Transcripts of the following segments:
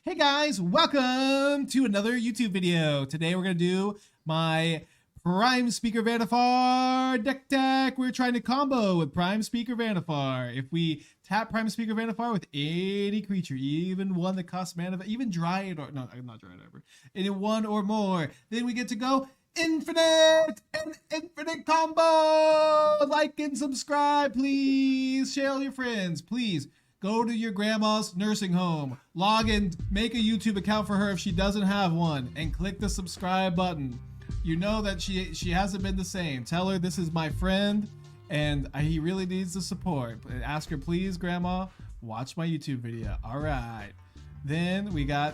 Hey guys, welcome to another YouTube video. Today we're gonna do my Prime Speaker Vannifar deck. We're trying to combo with Prime Speaker Vannifar. If we tap Prime Speaker Vannifar with any creature, even one that costs mana, even Dryad or no, not Dryad ever, any one or more, then we get to go infinite combo. Like and subscribe, please. Share all your friends, please. Go to your grandma's nursing home, log in, make a YouTube account for her if she doesn't have one, and click the subscribe button. You know that she hasn't been the same. Tell her this is my friend and he really needs the support. Ask her, please, grandma, watch my YouTube video. All right. Then we got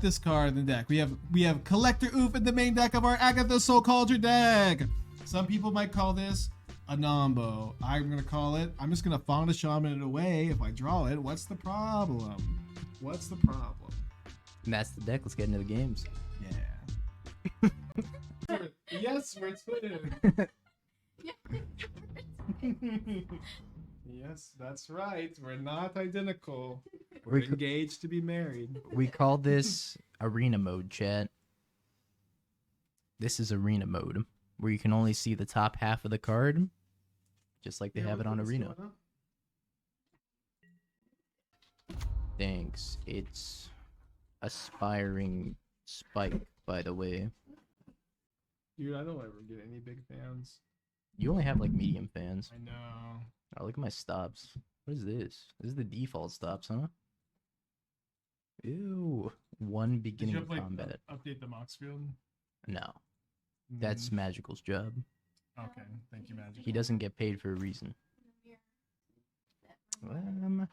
this card in the deck. We have Collector Oof in the main deck of our Agatha Soul Cauldron deck. Some people might call this a Nombo. I'm gonna call it. I'm just gonna Fauna Shaman it away if I draw it. What's the problem? What's the problem? And that's the deck. Let's get into the games. Yeah. Yes, we're twins. Yes, that's right. We're not identical. We're engaged to be married. We call this arena mode, chat. This is arena mode, where you can only see the top half of the card, just like they have it on arena. Thanks. It's Aspiring Spike, by the way. Dude, I don't ever get any big fans. You only have like medium fans. I know. Oh, look at my stops. What is this? This is the default stops, huh? Ew. One beginning Did you have, combat. update the Mox field? No. That's Magical's job. Okay, thank you, Magic. He doesn't get paid for a reason. I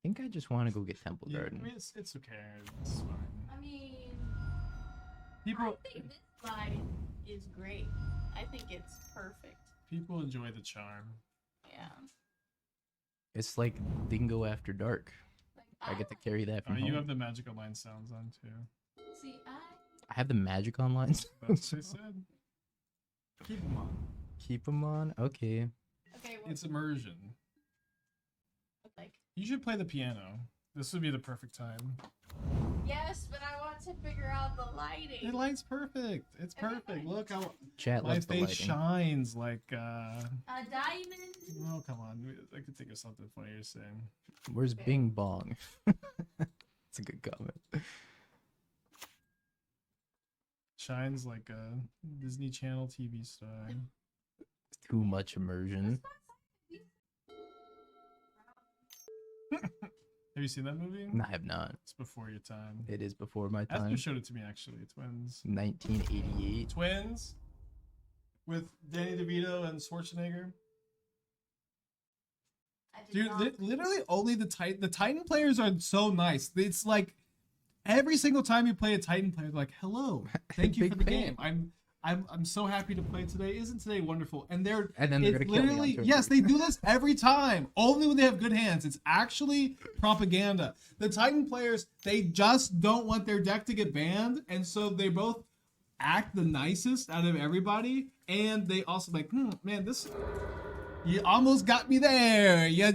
think I just want to go get Temple Garden. I mean, it's okay. It's fine. I mean, People, I think this slide is great. I think it's perfect. people enjoy the charm. Yeah. It's like Dingo After Dark. Like, I get to carry that from You home. have the Magic Online sounds on too. See, I have the Magic Online. That's what I said. Keep them on. Keep them on? Okay. okay, It's immersion. like, You should play the piano. This would be the perfect time. yes, but I want to figure out the lighting. It lights perfect. It's perfect. Look how Chat my loves the face lighting. shines like. A diamond. Oh come on! I could think of something funnier to say. Where's Bing Bong? That's a good comment. Shines like a Disney Channel TV star. Too much immersion. Have you seen that movie? No, I have not. It's before your time. It is before my Esther time. showed it to me actually. Twins. 1988. Twins. With Danny DeVito and Schwarzenegger. Dude, literally only the Titan players are so nice. It's like every single time you play a Titan player, they're like, "Hello, thank you Big for the fan. game. I'm so happy to play today. Isn't today wonderful?" And they're And then they're it's gonna kill me on literally turn yes, three. they do this every time. Only when they have good hands. It's actually propaganda. The Titan players, they just don't want their deck to get banned, and so they both act the nicest out of everybody, and they also like, man, this. You almost got me there. You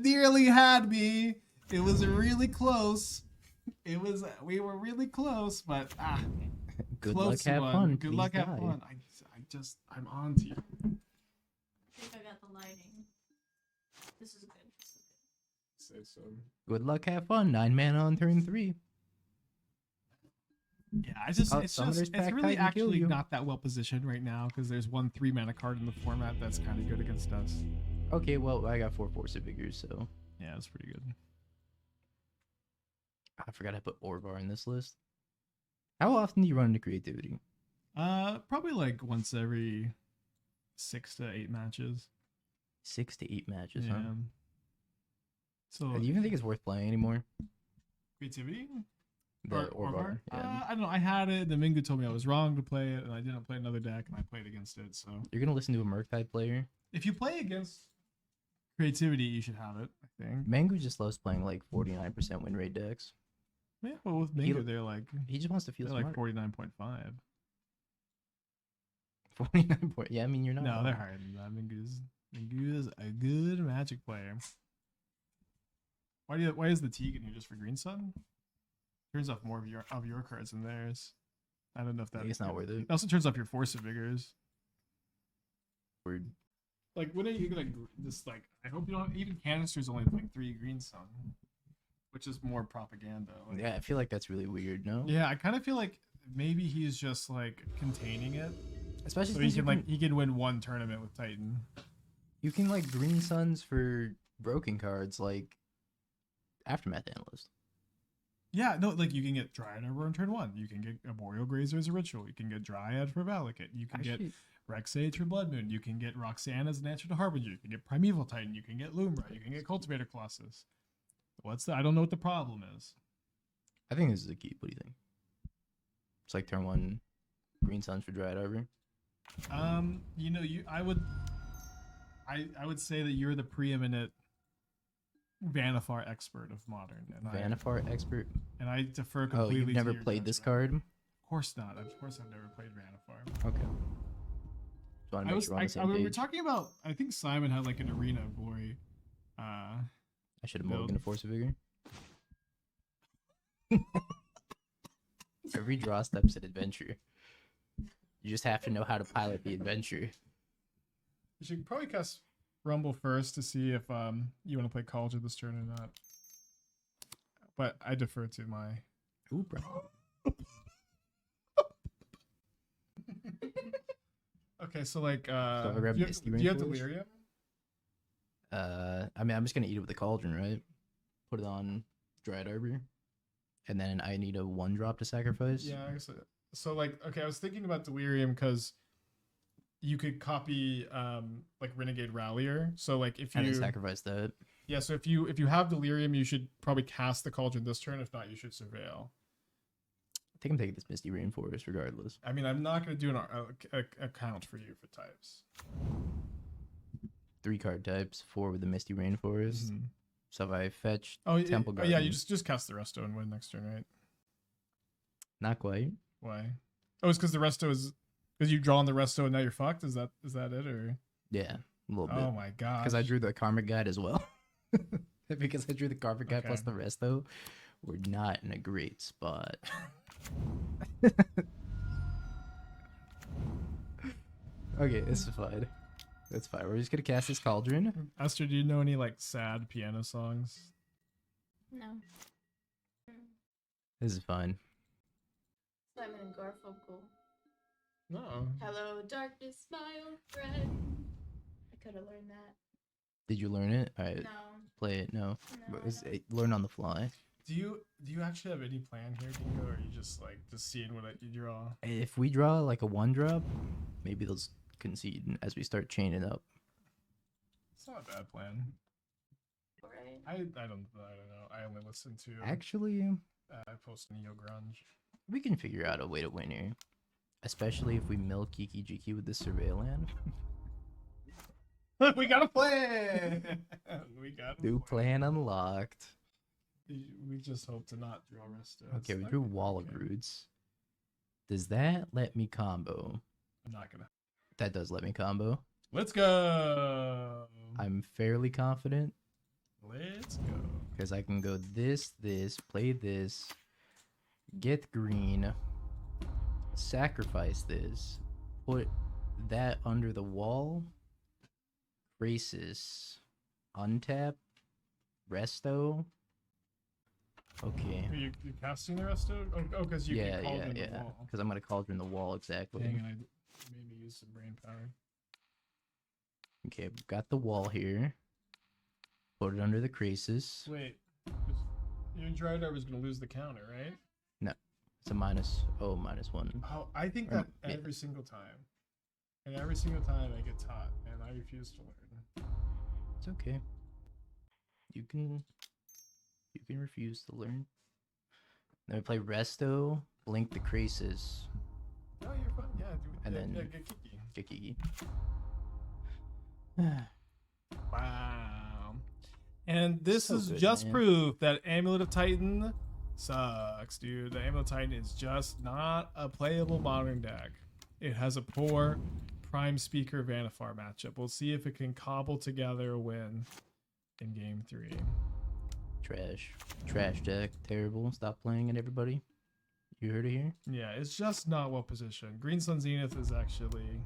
nearly had me. It was really close. We were really close, but Good luck, close have one. fun. Good please luck, have die. fun. I'm on to you. I think I got the lighting. This is good. Say so. Good luck, have fun. 9 mana on turn 3. Yeah, Summoner's it's Pact really Titan kill actually you. not that well positioned right now because there's one 3-mana card in the format that's kind of good against us. Okay, well, I got 4 Force of Vigors, so Yeah, it's pretty good. I forgot I put Orvar in this list. How often do you run into creativity? Probably like once every 6 to 8 matches. 6 to 8 matches, Yeah. huh? So Do you even think it's worth playing anymore? creativity. The Or Orvar? Yeah. I don't know. I had it. Then Mingu told me I was wrong to play it, and I didn't play another deck, and I played against it. So You're gonna listen to a Murktide player? if you play against creativity, you should have it. I think. Mangu just loves playing like 49% win rate decks. Yeah, well, with Mingu, they're like He just wants to feel they're like smart. 49.5. 49 point. Yeah, I mean, you're not. No, wrong. they're higher than that. Mingu's a good Magic player. Why is the Teague in here just for Green Sun? Turns off more of your cards than theirs. I don't know if that. It's not worth it. It also turns off your Force of Vigors. Weird. Like, when are you gonna just like? I hope you don't. Even canisters only like 3 Green Sun, which is more propaganda. Like, Yeah, I feel like that's really weird. No. yeah, I kind of feel like maybe he's just like containing it, Especially so since he can win one tournament with Titan. you can like Green Suns for broken cards like Aftermath Analyst. Yeah, no, like you can get Dryad Arbor on turn 1. You can get Arboreal Grazer as a ritual. You can get Dryad for Valakut. You can get Actually, Rexage for Blood Moon. You can get Roxanne as an answer to Harbinger. You can get Primeval Titan. You can get Lumra. You can get Cultivator Colossus. What's that? I don't know what the problem is. I think this is the key. What do you think? It's like turn 1 Green Suns for Dryad Arbor. You know, I would say that you're the preeminent Vannifar expert of Modern, and Vannifar expert. I defer Oh, completely. you've never to your played this judgment. card? Of course not. Of course, I've never played Vannifar. Okay. So I was. I we were talking about. I think Simon had like an Arena of Glory. I should have build. mulliganed a Force of Vigor. Every draw step's an adventure. You just have to know how to pilot the adventure. You should probably cast Rumble first to see if you want to play College this turn or not. But I defer to my. Ooh, bro. Okay, so like, I grab do you Misty do you have Rainforest? Delirium? I mean, I'm just gonna eat it with the Cauldron, right? Put it on Dryad Arbor, and then I need a 1-drop to sacrifice. Yeah, I guess so. Like, okay, I was thinking about Delirium because you could copy like Renegade Rallier. So like if And you then sacrifice that. yeah, so if you have Delirium, you should probably cast the Cauldron this turn. If not, you should Surveil. I think I'm taking this Misty Rainforest regardless. I mean, I'm not going to do an account for you for types. 3 card types, 4 with the Misty Rainforest. Mhm. So if I fetch Oh, Temple yeah, Garden, you just cast the Resto and win next turn, right? not quite. Why? Oh, it's because the Resto is because you draw on the Resto and now you're fucked. Is that it or? Yeah, a little bit. Oh my god! Because I drew the Karmic Guide as well. Because I drew the Karmic Guide Okay. plus the rest, though, we're not in a great spot. Okay, this is fine. That's fine. We're just gonna cast this Cauldron. Esther, do you know any like sad piano songs? No. This is fine. Simon and Garfunkel. No. Hello, darkness, my old friend. I could have learned that. Did you learn it? All right, No. play it. No, No, But I it's- don't. learn on the fly. Do you actually have any plan here, Dingo, or are you just like just seeing what you draw? If we draw like a 1-drop, maybe they'll concede as we start chaining up. It's not a bad plan. Right. I don't know. I only listen to Actually, post Neo Grunge. we can figure out a way to win here. Especially if we milk Kiki Jiki with this surveil land. We got a plan. We got New plan unlocked. We just hope to not draw Resto. Okay, we drew Wall of Roots. Does that let me combo? I'm not gonna. That does let me combo. Let's go. I'm fairly confident Let's go. because I can go this, play this, get green, sacrifice this, put that under the wall, Races, untap, Resto. Okay. Are you casting the Resto? Oh, because you Yeah, can call yeah, in the yeah. wall. Because I'm gonna Cauldron the wall exactly. Dang it, I made me use some brain power. Okay, we've got the wall here. Put it under the Crisis. Wait, your Dryad was gonna lose the counter, right? It's a -1. Oh, I think Or- that yeah. every single time. And every single time I get taught, and I refuse to learn. It's okay. You can refuse to learn. Then we play Resto, blink the Crisis, No, you're fine. Yeah, And yeah, then- yeah, get Kiki. Kiki. Wow. And this So is good, just man. proof that Amulet of Titan sucks, dude. The Amulet of Titan is just not a playable modern deck. It has a poor Prime Speaker Vannifar matchup. We'll see if it can cobble together a win in game 3. Trash. Trash deck. Terrible. Stop playing it, everybody. You heard it here? Yeah, it's just not well positioned. Green Sun Zenith is actually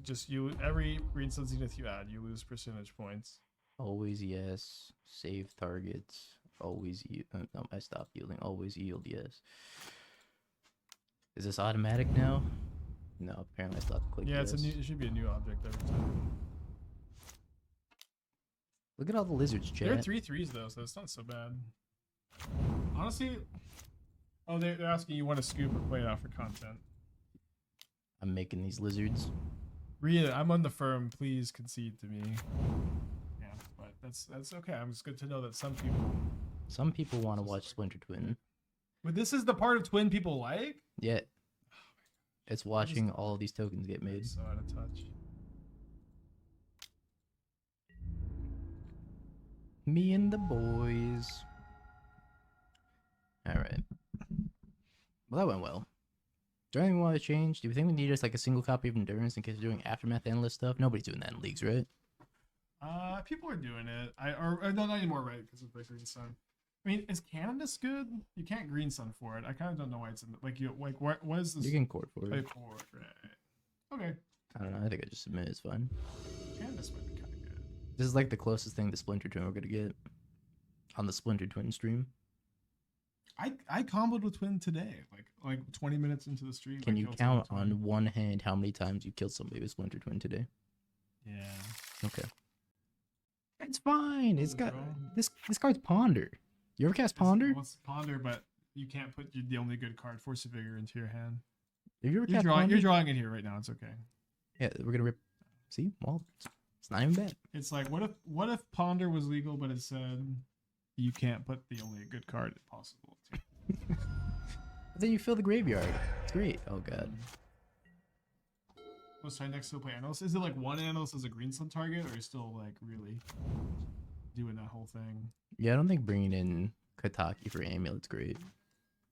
just every Green Sun Zenith you add, you lose percentage points. Always yes. Save targets. Always yield. No, I stopped yielding. Always yield yes. Is this automatic now? No, apparently I still have to click Yeah, yes. it should be a new object every time. Look at all the lizards, chat. There are 3/3s though, so it's not so bad. Honestly, oh, they're asking you want to scoop or play it out for content. I'm making these lizards. Rhea, I'm on the firm. Please concede to me. Yeah, but that's okay. It's good to know that some people want to watch Splinter Twin. But this is the part of Twin people like. Yeah. It's watching all of these tokens get made. So out of touch. Me and the boys. Alright. Well, that went well. Is there anything we want to change? Do we think we need just like a single copy of Endurance in case we're doing Aftermath Analyst stuff? Nobody's doing that in leagues, right? People are doing it. Or no, not anymore, right? Because of the Green Sun. I mean, is Canada's good? You can't Green Sun for it. I kind of don't know why it's in what is this? You can court for play it. for it, right? Okay. I don't know. I think I just submit. It's fine. Canada's might be kind of good. This is like the closest thing to Splinter Twin we're gonna get on the Splinter Twin stream. I comboed with Twin today, like 20 minutes into the stream. Can you count on one hand how many times you killed somebody with Splinter Twin today? Yeah. Okay. It's fine. It's got Bro. this card's Ponder. You ever cast Ponder? What's Ponder? But you can't put the only good card, Force of Vigor, into your hand. Have you ever You're cast drawing. Ponder? You're drawing it here right now. It's okay. Yeah, we're gonna rip. See, well, it's not even bad. It's like what if Ponder was legal, but it said you can't put the only good card possible. But then you fill the graveyard. It's great. Oh god. Was trying next to play Analyst. Is it like one Analyst as a Green Sun target, or are you still like really doing that whole thing? Yeah, I don't think bringing in Kataki for Amulet's great.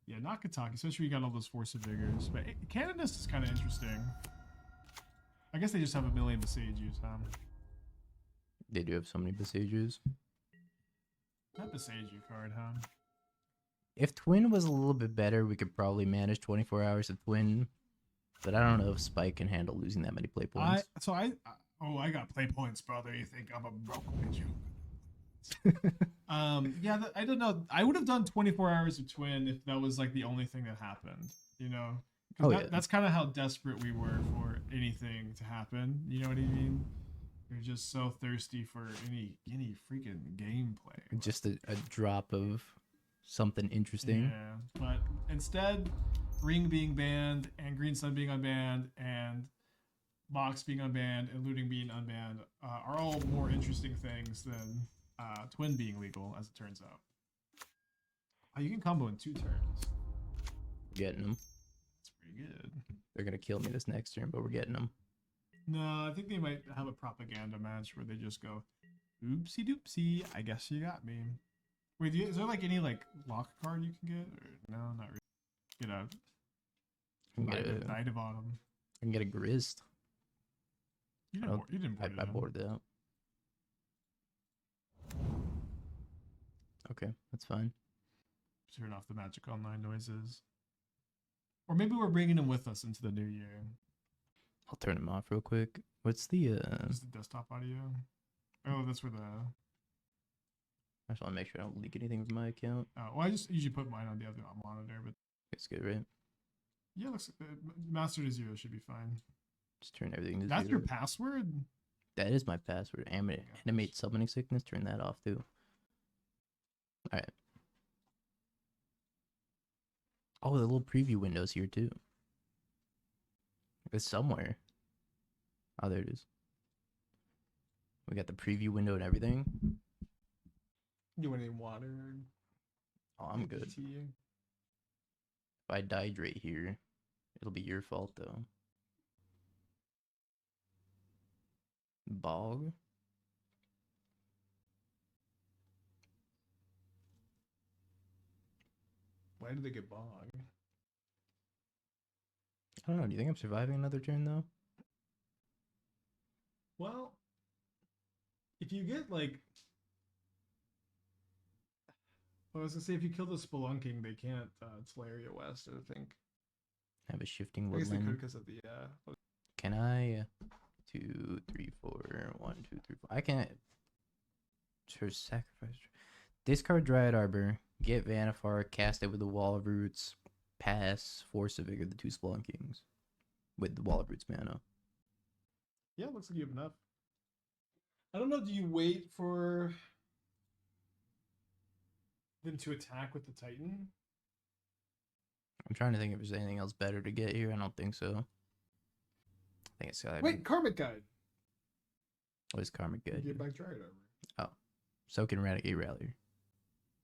Yeah, not Kataki, especially when you got all those Force of Vigors. But Canada's is kind of interesting. I guess they just have a million Besages, huh? They do have so many Besages. That Besage card, huh? If Twin was a little bit better, we could probably manage 24 hours of Twin. But I don't know if Spike can handle losing that many play points. I got play points, brother. You think I'm a broke bitch? Yeah, I don't know. I would have done 24 hours of Twin if that was like the only thing that happened. You know, that's kind of how desperate we were for anything to happen. You know what I mean? You're just so thirsty for any freaking gameplay. Just a drop of something interesting. Yeah, but instead, Ring being banned and Green Sun being unbanned and Box being unbanned and looting being unbanned are all more interesting things than Twin being legal, as it turns out. Oh, you can combo in 2 turns. We're getting them. That's pretty good. They're gonna kill me this next turn, but we're getting them. No, I think they might have a propaganda match where they just go, oopsie doopsie, I guess you got me. Wait, is there like any like lock card you can get? Or, no, not really. Get a Knight of Autumn. I can get a Grist. You didn't board it, I huh? boarded that. Okay, that's fine. Turn off the Magic Online noises. Or maybe we're bringing them with us into the new year. I'll turn them off real quick. What's the Just the desktop audio. Oh, that's where the. I just want to make sure I don't leak anything from my account. Well, I just usually put mine on the other monitor, but It's good, right? yeah, looks master to 0 should be fine. Just turn everything to That's 0. your password. That is my password. Animate summoning sickness. Turn that off too. All right. Oh, the little preview window's here too. It's somewhere. Oh, there it is. We got the preview window and everything. You want any water? Oh, I'm good. Tea? If I dehydrate here, it'll be your fault though. Bog? Why did they get bog? I don't know. Do you think I'm surviving another turn though? Well, if you get like Well, I was gonna say if you kill the spelunking, they can't Area West. I think. Have a shifting I guess they could woodland. because of the Can I? 2, 3, 4. 1, 2, 3, 4. I can't. Sure, sacrifice. Discard Dryad Arbor. Get Vannifar. Cast it with the Wall of Roots. Pass. Force of Vigor the 2 Spelunkings. With the Wall of Roots mana. Yeah, looks like you have enough. I don't know. Do you wait for them to attack with the Titan? I'm trying to think if there's anything else better to get here. I don't think so. I think it's got. Wait, Karmic Guide. What is Karmic Good? Get back Dryad Arbor. So can Renegade Rallier.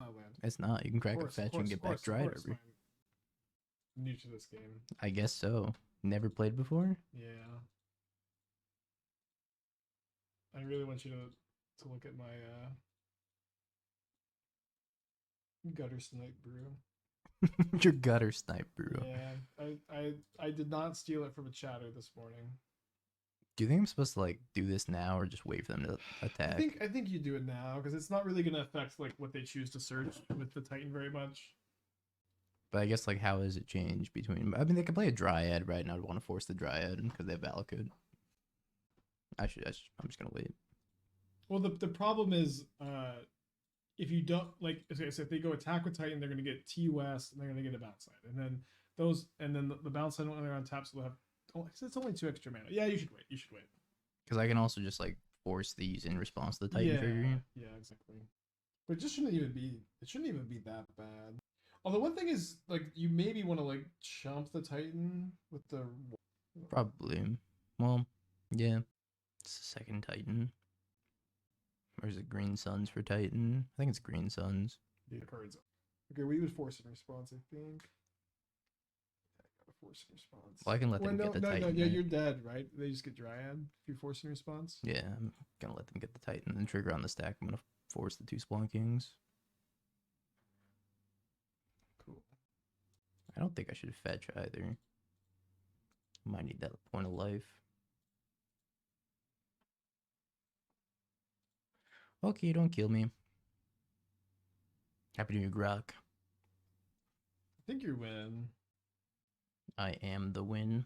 Not land. It's not. You can crack a Course, fetch and get back course, Dryad course, Arbor. I'm new to this game. I guess so. Never played before? Yeah. I really want you to look at my gutter snipe brew. Your gutter snipe, bro. Yeah, I did not steal it from a chatter this morning. Do you think I'm supposed to like do this now or just wait for them to attack? I think you do it now because it's not really gonna affect like what they choose to search with the Titan very much. But I guess like how does it change between? I mean, they could play a Dryad right now. I would want to force the Dryad because they have Valakut. I'm just gonna wait. Well, the problem is if you don't like, okay, so if they go attack with Titan, they're gonna get T West and they're gonna get a bounce side, and then the bounce side when they're on tap, so they'll have. Oh, it's only 2 extra mana. Yeah, you should wait. You should wait. Because I can also just like force these in response to the Titan trigger. Yeah, exactly. But it just shouldn't even be. It shouldn't even be that bad. Although one thing is, like, you maybe want to like chump the Titan with the. Probably. Well, yeah. It's the second Titan. Or is it Green Suns for Titan? I think it's Green Suns. The cards. Okay, we use force in response. I think. Force in response. Well, I can let them get the Titan. Yeah, right? you're dead, right? They just get Dryad if you force in response. Yeah, I'm gonna let them get the Titan and trigger on the stack. I'm gonna force the 2 Spelunkings. Cool. I don't think I should fetch either. Might need that point of life. Okay, don't kill me. Happy New Year, Grok. I think you win. I am the win.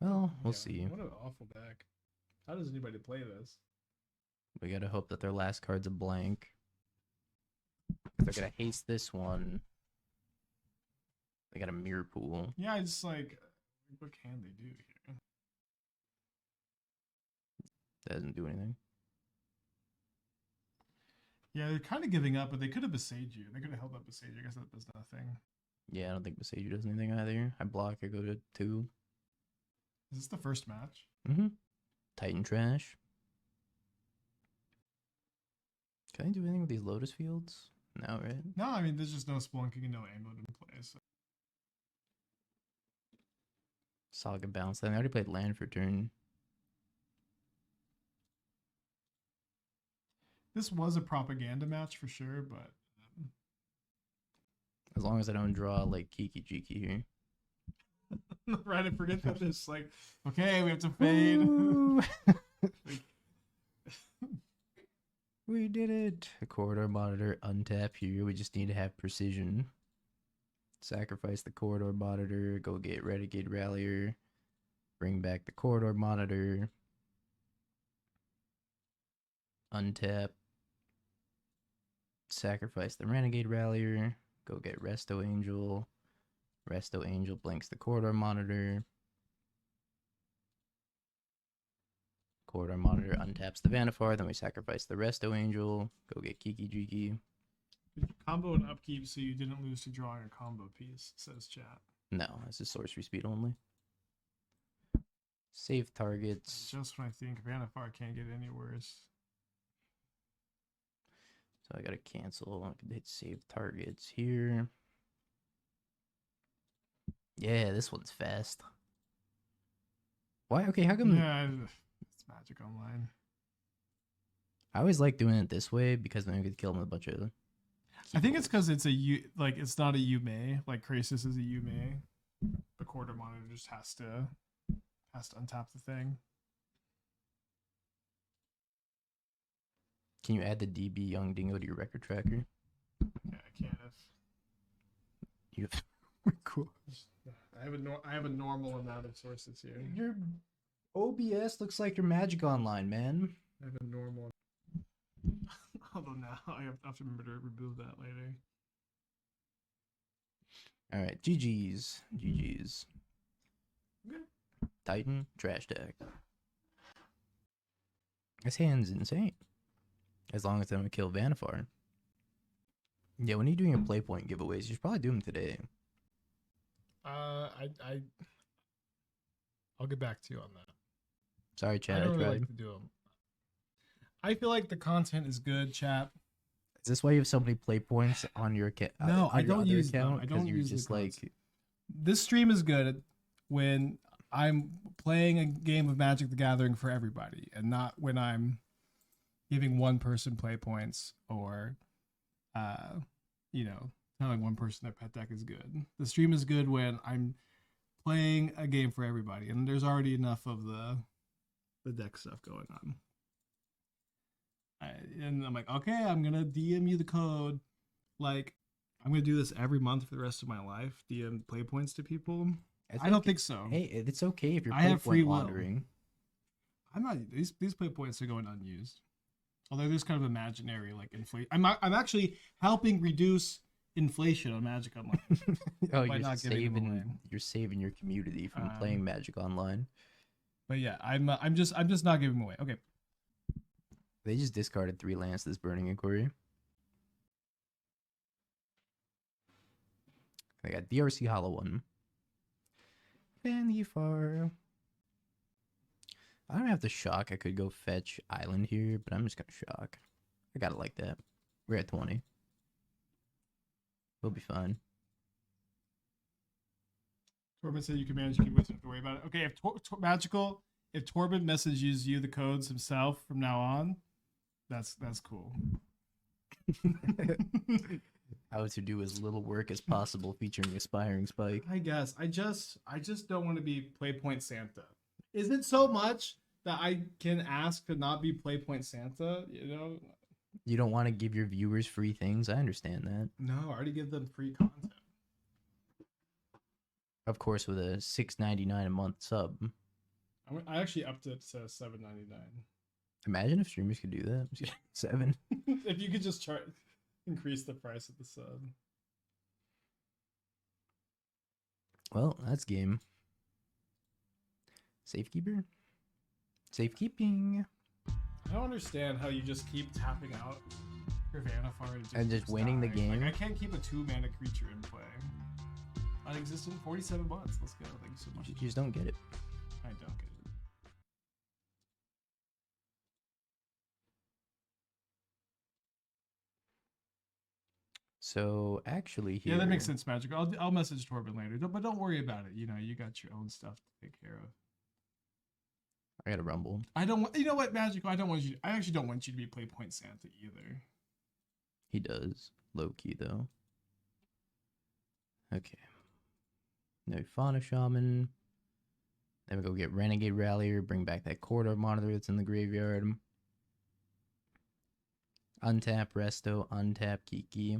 Well, we'll see. What an awful deck. How does anybody play this? We gotta hope that their last card's a blank. They're gonna haste this one. They got a mirror pool. Yeah, it's like, what can they do here? That doesn't do anything. Yeah, they're kind of giving up, but they could have Besage you. They could have held up Besage. I guess that does nothing. Yeah, I don't think Besage does anything either. I block, I go to 2. Is this the first match? Mm-hmm. Titan Trash. Can I do anything with these Lotus Fields? No, right? No, I mean, there's just no Spelunking and no Amulet in play. So. Saga Bounce. Then I already played land for turn. This was a propaganda match for sure, but... As long as I don't draw like Kiki Jiki here. Right, I forget that it's like, okay, we have to fade. We did it. A corridor monitor, untap here. We just need to have precision. Sacrifice the corridor monitor. Go get Renegade Rallier. Bring back the corridor monitor. Untap. Sacrifice the Renegade Rallier. Go get Resto Angel. Resto Angel blinks the corridor monitor. Corridor monitor untaps the Vannifar. Then we sacrifice the Resto Angel. Go get Kiki Jiki. Combo and upkeep so you didn't lose to drawing a combo piece, says chat. No, this is sorcery speed only. Save targets. Just when I think Vannifar can't get any worse. So I gotta cancel. I can hit save targets here. Yeah, this one's fast. Why? Okay, how come? Yeah, it's Magic Online. I always like doing it this way because then we could kill them with a bunch of. I think it's because it's it's not a Yume. Like Krasis is a Yume. The quarter monitor just has to untap the thing. Can you add the DB Young Dingo to your record tracker? Yeah, I can't. You cool. I have a normal amount of sources here. Your OBS looks like your Magic Online, man. I have a normal. Although now I have to remember to remove that later. All right, GG's. GG's. Okay. Titan, trash deck. This hand's insane. As long as they don't kill Vannifar. Yeah, when you're doing your play point giveaways, you should probably do them today. I'll get back to you on that. Sorry, Chad. I don't I really tried. like to do them. I feel like the content is good, chap. Is this why you have so many play points on your account? No, I don't use them. I don't you're use the just codes. like This stream is good when I'm playing a game of Magic the Gathering for everybody, and not when I'm giving one person play points or, telling one person their pet deck is good. The stream is good when I'm playing a game for everybody, and there's already enough of the deck stuff going on. And I'm like, okay, I'm gonna DM you the code. Like, I'm gonna do this every month for the rest of my life. DM play points to people. I don't think so. Hey, it's okay if you're I play have free point will. laundering. I'm not. These play points are going unused. Although there's kind of imaginary like inflation. I'm actually helping reduce inflation on Magic Online. Oh, by not giving them away. you're saving your community from playing Magic Online. But yeah, I'm just not giving them away. Okay. They just discarded 3 lands this Burning Inquiry. I got DRC Hollow 1. Vannifar. I don't have to shock. I could go fetch Island here, but I'm just gonna shock. I got it like that. We're at 20. We'll be fine. Torben said you can manage your keyboards, don't have to worry about it. Okay, if Torben messages you the codes himself from now on, that's cool. I was to do as little work as possible featuring Aspiring Spike. I guess I just don't want to be Playpoint Santa. Is it so much that I can ask to not be Playpoint Santa? You don't want to give your viewers free things? I understand that. No, I already give them free content. Of course, with a $6.99 a month sub. I actually upped it to $7.99. Imagine if streamers could do that. 7. If you could just increase the price of the sub. Well, that's game. Safekeeper? Safekeeping. I don't understand how you just keep tapping out your Vannifar And just winning the game. Like, I can't keep a 2-mana creature in play. Unexistent 47 months. Let's go. Thank you so much. You just don't get it. I don't get it. So actually here. Yeah, that makes sense, Magic. I'll message Torben later. But don't worry about it. You got your own stuff to take care of. I got a rumble. I don't want. You know what, Magic? I actually don't want you to be Playpoint Santa either. He does. Low key though. Okay. No Fauna Shaman. Then we go get Renegade Rallier, bring back that Corridor Monitor that's in the graveyard. Untap Resto, untap Kiki.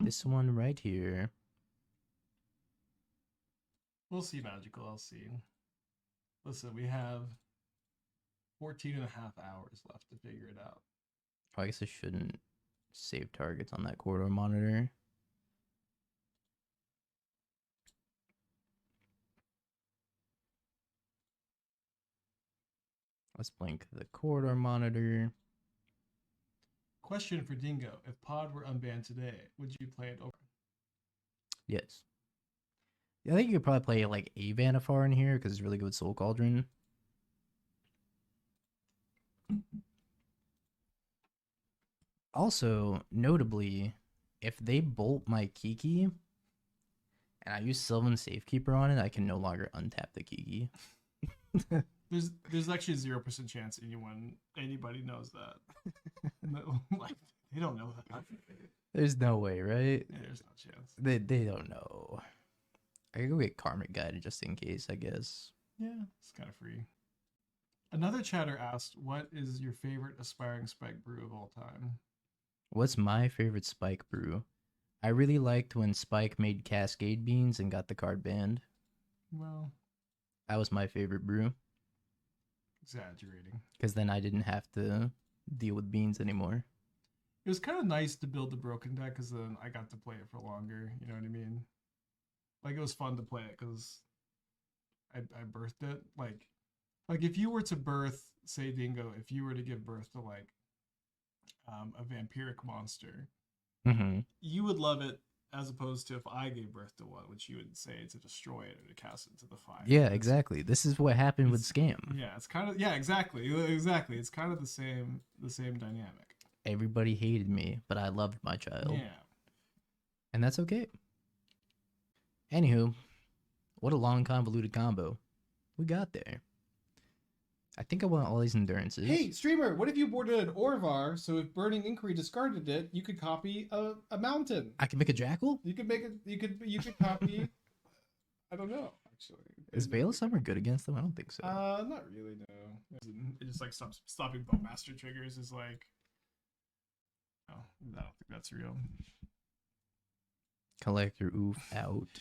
This one right here. We'll see, Magical. I'll see. Listen, we have 14 and a half hours left to figure it out. Oh, I guess I shouldn't save targets on that Corridor Monitor. Let's blink the Corridor Monitor. Question for Dingo. If Pod were unbanned today, would you play it over? Yes. Yeah, I think you could probably play like a Vannifar in here because it's really good with Soul Cauldron. Also, notably, if they bolt my Kiki and I use Sylvan Safekeeper on it, I can no longer untap the Kiki. There's actually a 0% chance anybody knows that. No, like, they don't know that. There's no way, right? Yeah, there's no chance. They don't know. I could go get Karmic Guide just in case, I guess. Yeah, it's kind of free. Another chatter asked, "What is your favorite aspiring spike brew of all time?" What's my favorite Spike brew? I really liked when Spike made Cascade beans and got the card banned. Well, That was my favorite brew exaggerating. because then I didn't have to deal with beans anymore. It was kind of nice to build the broken deck because then I got to play it for longer. You know what I mean? Like it was fun to play it because I birthed it. Like if you were to birth, say Dingo, if you were to give birth to like a vampiric monster, Mm-hmm. you would love it as opposed to if I gave birth to one, which you would say to destroy it or to cast it into the fire. Yeah, exactly. This is what happened with It's- Scam. Yeah, it's kind of exactly. It's kind of the same dynamic. Everybody hated me, but I loved my child. Yeah. And that's okay. Anywho, what a long convoluted combo. We got there. I think I want all these endurances. Hey, streamer, what if you boarded an Orvar so if Burning Inquiry discarded it, you could copy a mountain? I can make a jackal? You could make it. You could copy. I don't know. Actually, Is Veil of Summer good against them? I don't think so. Not really. No, it just like stopping Bowmaster triggers is like. Oh, I don't think that's real. Collector oof out.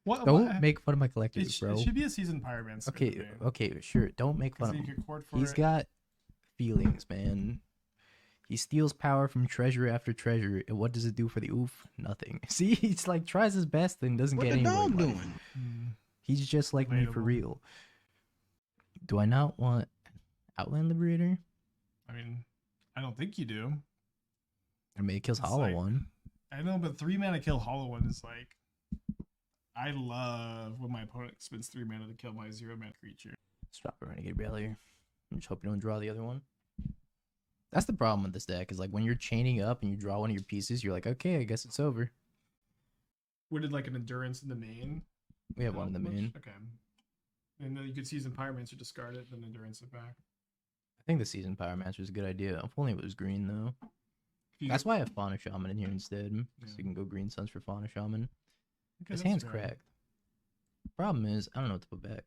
What? Don't make fun of my collectors, It bro. should be a seasoned Pyromancer. Okay, okay, sure. Don't make fun of You him. could court for He's it. got feelings, man. He steals power from treasure after treasure, and what does it do for the oof? Nothing. See, he's like tries his best and doesn't What get the anywhere. dog in life. doing? Hmm. He's just like me for Relatable. real. Do I not want Outland Liberator? I mean, I don't think you do. I mean, it kills It's Hollow like- One. I know, but 3 mana kill Hollow One is like. I love when my opponent spends 3 mana to kill my 0-mana creature. Stop a Renegade Rallier. I'm just hoping you don't draw the other one. That's the problem with this deck, is like when you're chaining up and you draw one of your pieces, you're like, okay, I guess it's over. What did like an endurance in the main? We have one in the Much? main. Okay. And then you could season Pyromancer, discard it, then endurance it back. I think the Season Pyromancer is a good idea. If only it was green, though. That's why I have Fauna Shaman in here instead. So Yeah. you can go Green Suns for Fauna Shaman. Okay, His that's hand's fair. cracked. Problem is, I don't know what to put back.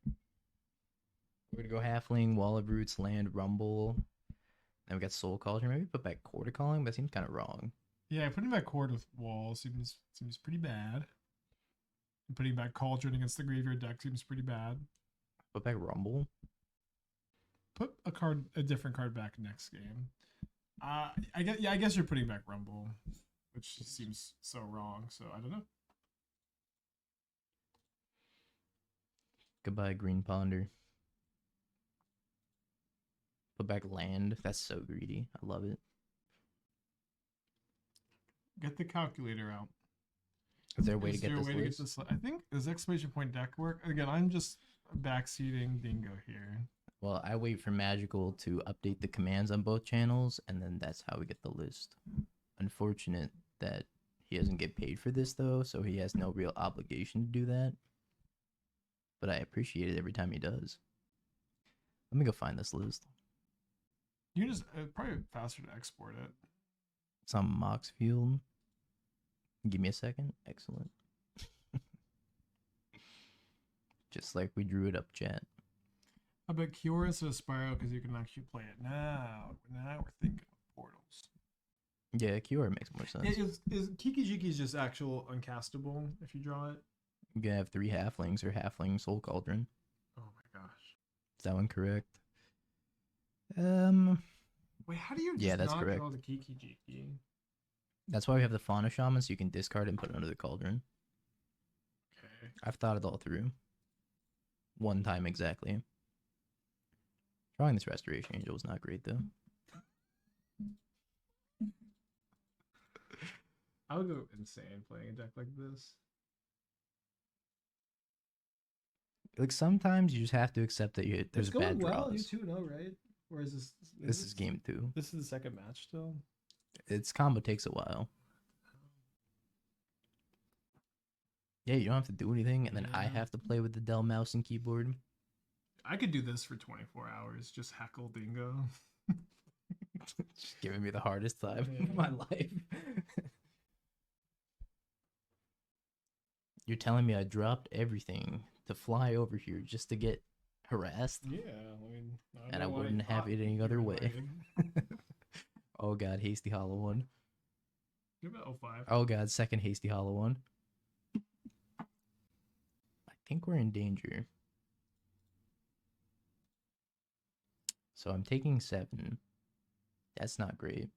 We're gonna go Halfling, Wall of Roots, Land, Rumble. Then we got Soul Cauldron. Maybe put back Quarter Calling, but that seems kind of wrong. Yeah, putting back Cord with Wall seems pretty bad. And putting back Cauldron against the graveyard deck seems pretty bad. Put back Rumble. Put a different card back next game. I guess you're putting back Rumble, which just seems so wrong. So I don't know. Goodbye, Green Ponder. Put back Land. That's so greedy. I love it. Get the calculator out. Is there a way to Is get there a this way to list? get this? I think does exclamation point deck work? Again, I'm just backseating Dingo here. Well, I wait for Magical to update the commands on both channels, and then that's how we get the list. Unfortunate that he doesn't get paid for this, though, so he has no real obligation to do that. But I appreciate it every time he does. Let me go find this list. You can just probably faster to export it. It's on Moxfield. Give me a second. Excellent. Just like we drew it up, chat. How about Cure instead of Spyro because you can actually play it now? Now we're thinking of portals. Yeah, QR makes more sense. Is Kiki Jiki's just actual uncastable if you draw it? You can have 3 Halflings or Halfling Soul Cauldron. Oh my gosh. Is that one correct? Wait, how do you just Yeah, that's not correct. draw the Kiki Jiki? That's why we have the Fauna Shaman, so you can discard it and put it under the Cauldron. Okay. I've thought it all through. One time exactly. Drawing this Restoration Angel was not great, though. I would go insane playing a deck like this. Like, sometimes you just have to accept that there's It's bad going well. draws. You 2-0, right? Or is this? This is game 2. This is the second match still. Its combo takes a while. Yeah, you don't have to do anything, and then I Yeah. have to play with the Dell mouse and keyboard. I could do this for 24 hours. Just heckle Dingo. Just giving me the hardest time Yeah. of my life. You're telling me I dropped everything to fly over here just to get Harassed? Yeah, I mean, don't And know I why wouldn't you have thought it any you other were way. invited. Oh god, hasty hollow one. Give it 05. Oh god, second hasty hollow one. I think we're in danger. So I'm taking 7. That's not great.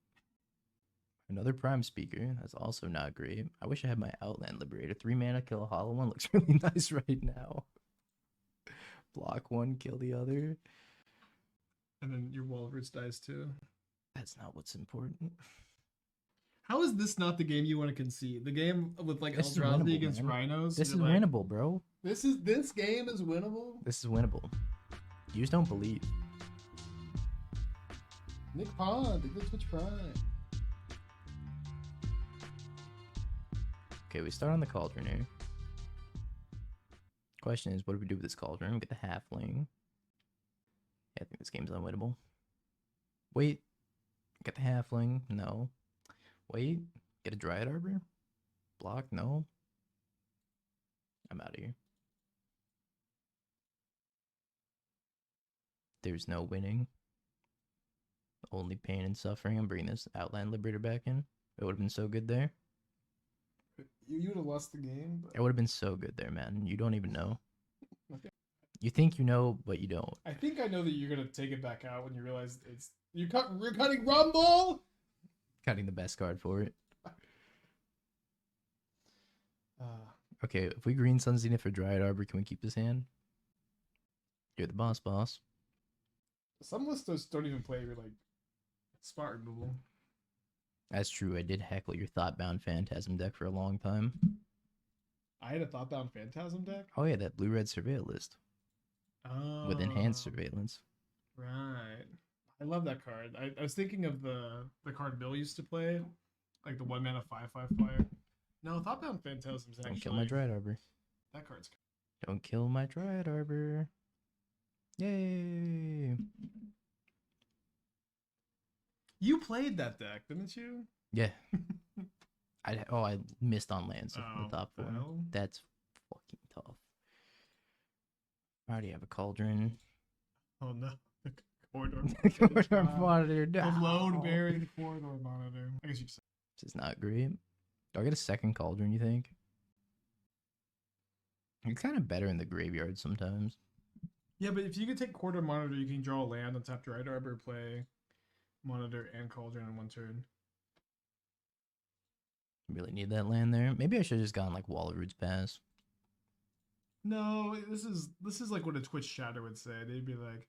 Another prime speaker. That's also not great. I wish I had my Outland Liberator. 3 mana, kill a hollow one. Looks really nice right now. Block one, kill the other. And then your Wall of Roots dies too. That's not what's important. How is this not the game you want to concede? The game with like This is Eldrazi winnable, against man. Rhinos? This is you're like, winnable, bro. This game is winnable? This is winnable. You just don't believe. Nick Pond, the Good Twitch Prime. Okay, we start on the Cauldron here. Question is, what do we do with this Cauldron? We get the Halfling. Yeah, I think this game's unwinnable. Wait. Get the Halfling. No. Wait. Get a Dryad Arbor. Block. No. I'm out of here. There's no winning. Only pain and suffering. I'm bringing this Outland Liberator back in. It would have been so good there. You would have lost the game. But It would have been so good there, man. You don't even know. Okay. You think you know, but you don't. I think I know that you're gonna take it back out when you realize you're cutting Rumble. Cutting the best card for it. Okay, if we green Sun Zenith for Dryad Arbor, can we keep this hand? You're the boss. Some listos don't even play like smart removal. That's true. I did heckle your Thoughtbound Phantasm deck for a long time. I had a Thoughtbound Phantasm deck. Oh yeah, that blue-red surveil list with enhanced surveillance. Right. I love that card. I was thinking of the card Bill used to play, like the 1 mana 5/5 flyer. No, Thoughtbound Phantasm's actually. Don't kill my Dryad Arbor. That card's. Don't kill my Dryad Arbor. Yay! You played that deck, didn't you? Yeah. I missed on lands in the top 4. Well. That's fucking tough. I already have a Cauldron. Oh no. The corridor. Corridor monitor. The No. load bearing corridor monitor. I guess you could say. This is not great. Do I get a second Cauldron, you think? It's kind of better in the graveyard sometimes. Yeah, but if you could take corridor monitor, you can draw a land on top Dryad Arbor, play monitor and Cauldron in 1 turn. Really need that land there. Maybe I should have just gone like Wall of Roots Pass. No, this is like what a Twitch chatter would say. They'd be like,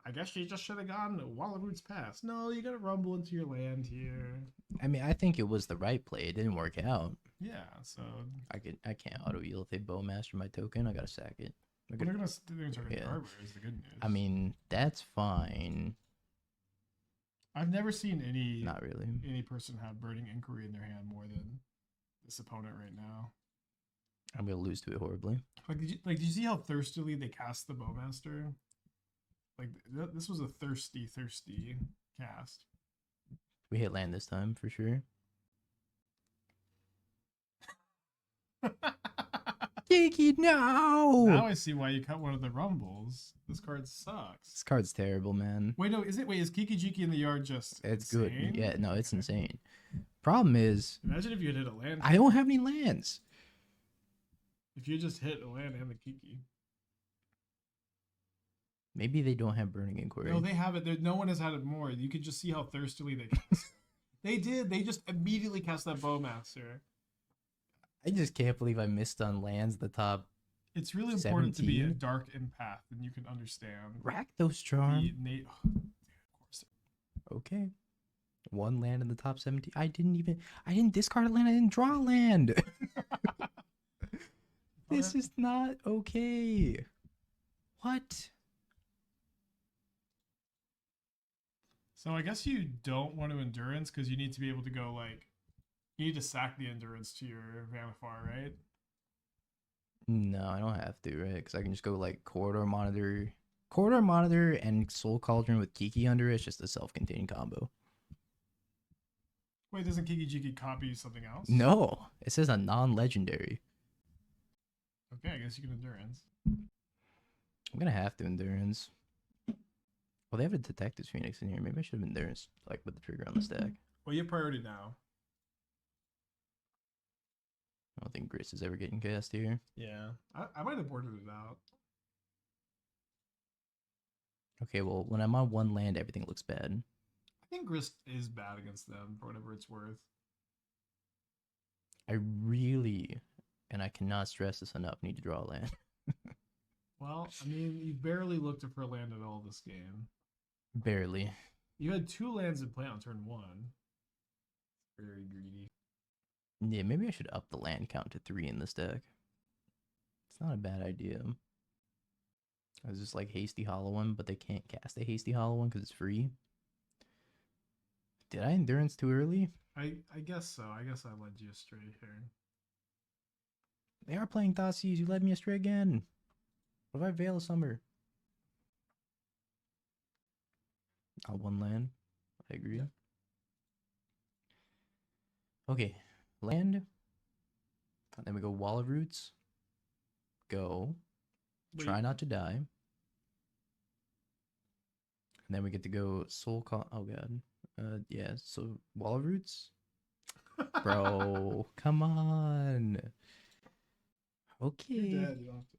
I guess you just should have gone Wall of Roots Pass. No, you gotta rumble into your land here. I mean, I think it was the right play. It didn't work out. Yeah, so I can't auto heal if they Bowmaster my token. I gotta sack it. they're gonna target Yeah. Arbor is the good news. I mean, that's fine. I've never seen Not really. any person have Burning Inquiry in their hand more than this opponent right now. I'm gonna lose to it horribly. Did you see how thirstily they cast the Bowmaster? Like this was a thirsty cast. We hit land this time for sure. Kiki, no! Now I see why you cut one of the rumbles. This card sucks. This card's terrible, man. Wait, no, is Kiki Jiki in the yard just It's insane? good. Yeah, no, it's Okay. insane. Problem is, Imagine if you had hit a land. I don't have any lands. If you just hit a land and the Kiki. Maybe they don't have Burning Inquiry. No, they have it. No one has had it more. You could just see how thirstily they cast. They did. They just immediately cast that Bowmaster. I just can't believe I missed on lands the top. It's really important to be a 17? dark empath, and you can understand. Rakdos Charm. Of course. Okay. One land in the top 17. I didn't discard a land. I didn't draw a land. This is not okay. What? So I guess you don't want to endurance because you need to be able to go like, you need to sack the endurance to your Vannifar, right? No, I don't have to, right? Because I can just go like Corridor Monitor and Soul Cauldron with Kiki under it. It's just a self-contained combo. Wait, doesn't Kiki Jiki copy something else? No, it says a non-legendary. Okay, I guess you can endurance. I'm gonna have to endurance. Well, they have a Detective's Phoenix in here. Maybe I should have endurance, like, with the trigger on the stack. Well, you have priority now. I don't think Gris is ever getting cast here. Yeah. I might have boarded it out. Okay, well, when I'm on one land, everything looks bad. I think Grist is bad against them for whatever it's worth. I really, and I cannot stress this enough, need to draw a land. Well, I mean, you barely looked for a land at all this game. Barely. You had 2 lands in play on turn 1. Very greedy. Yeah, maybe I should up the land count to 3 in this deck. It's not a bad idea. I was just like Hasty Hollow one, but they can't cast a Hasty Hollow one because it's free. Did I endurance too early? I guess so. I guess I led you astray here. They are playing Thoughtseize. You led me astray again. What if I Veil of Summer? I'll one land. I agree. Yeah. Okay. Land. And then we go Wall of Roots. Go. Try Wait. not to die. And then we get to go Soul Call. Oh god. Yeah. So Wall of Roots. Bro, come on. Okay. You're dead. You don't have to.